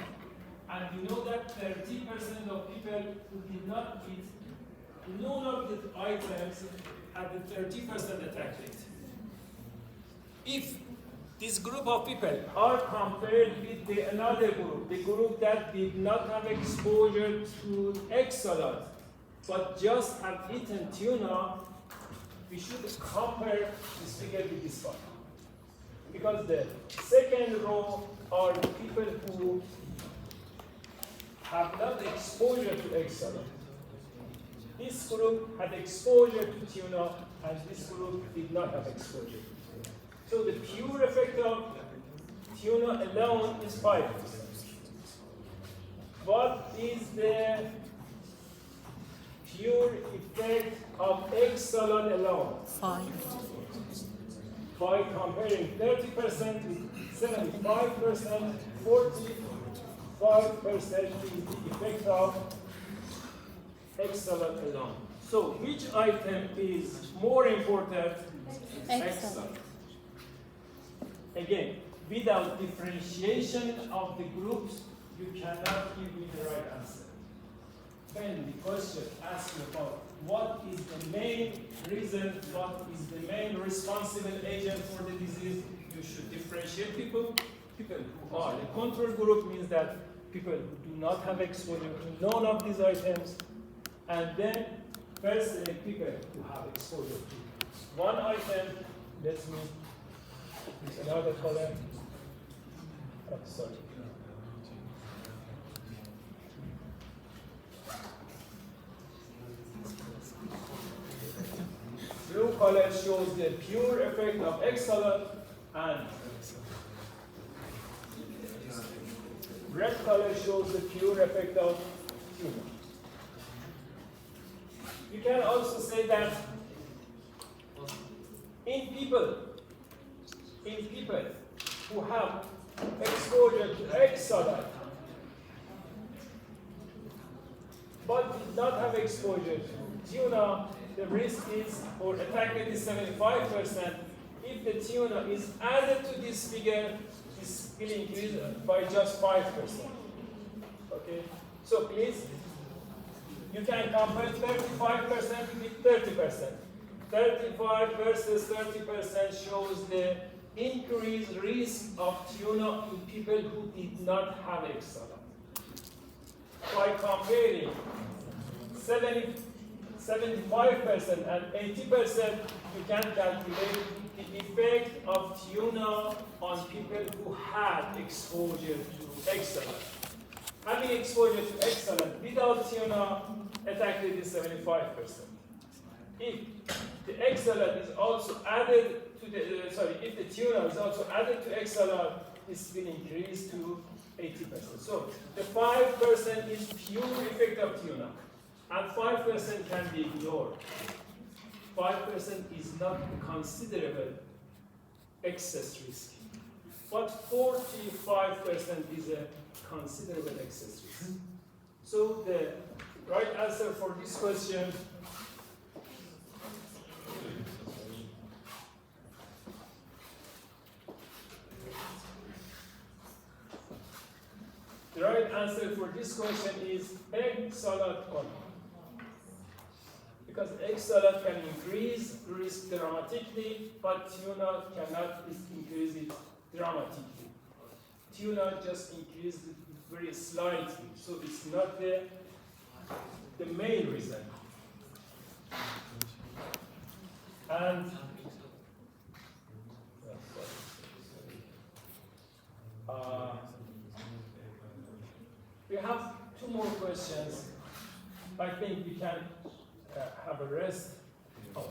And we know that 30% of people who did not eat none of the items had a 30% attack rate. If this group of people are compared with another group, the group that did not have exposure to egg salad, but just have eaten tuna, we should compare this figure with this one. Because the second row are the people who have not exposure to egg salad. This group had exposure to tuna, and this group did not have exposure. So the pure effect of tuna alone is 5%. What is the pure effect of egg salad alone? 5. By comparing 30% with 75%, 45% is the effect of egg salad alone. So which item is more important? Egg salad. Again, without differentiation of the groups, you cannot give me the right answer. When the question asks you about what is the main reason, what is the main responsible agent for the disease, you should differentiate people. People who are the control group means that people who do not have exposure to none of these items, and then first people who have exposure to one item. Let me use another color. Oh, sorry. Blue color shows the pure effect of egg salad, and red color shows the pure effect of tuna. You can also say that in people who have exposure to egg salad but did not have exposure to tuna, the risk is, or attack rate is 75%. If the tuna is added to this figure, this will increase by just 5%. Okay? So please, you can compare 35% with 30%. 35 versus 30% shows the increased risk of tuna in people who did not have egg salad. By comparing 75% and 80%, you can calculate the effect of tuna on people who had exposure to egg salad. Having exposure to egg salad without tuna, attack rate is 75%. If the egg salad is also added to the, if the tuna is also added to egg salad, this will increase to 80%. So the 5% is pure effect of tuna, and 5% can be ignored. 5% is not considerable excess risk, but 45% is a considerable excess risk. So the right answer for this question is egg salad only. Because egg salad can increase risk dramatically, but tuna cannot increase it dramatically. Tuna just increased it very slightly, so it's not the main reason. And we have two more questions. I think we can have a rest. Oh.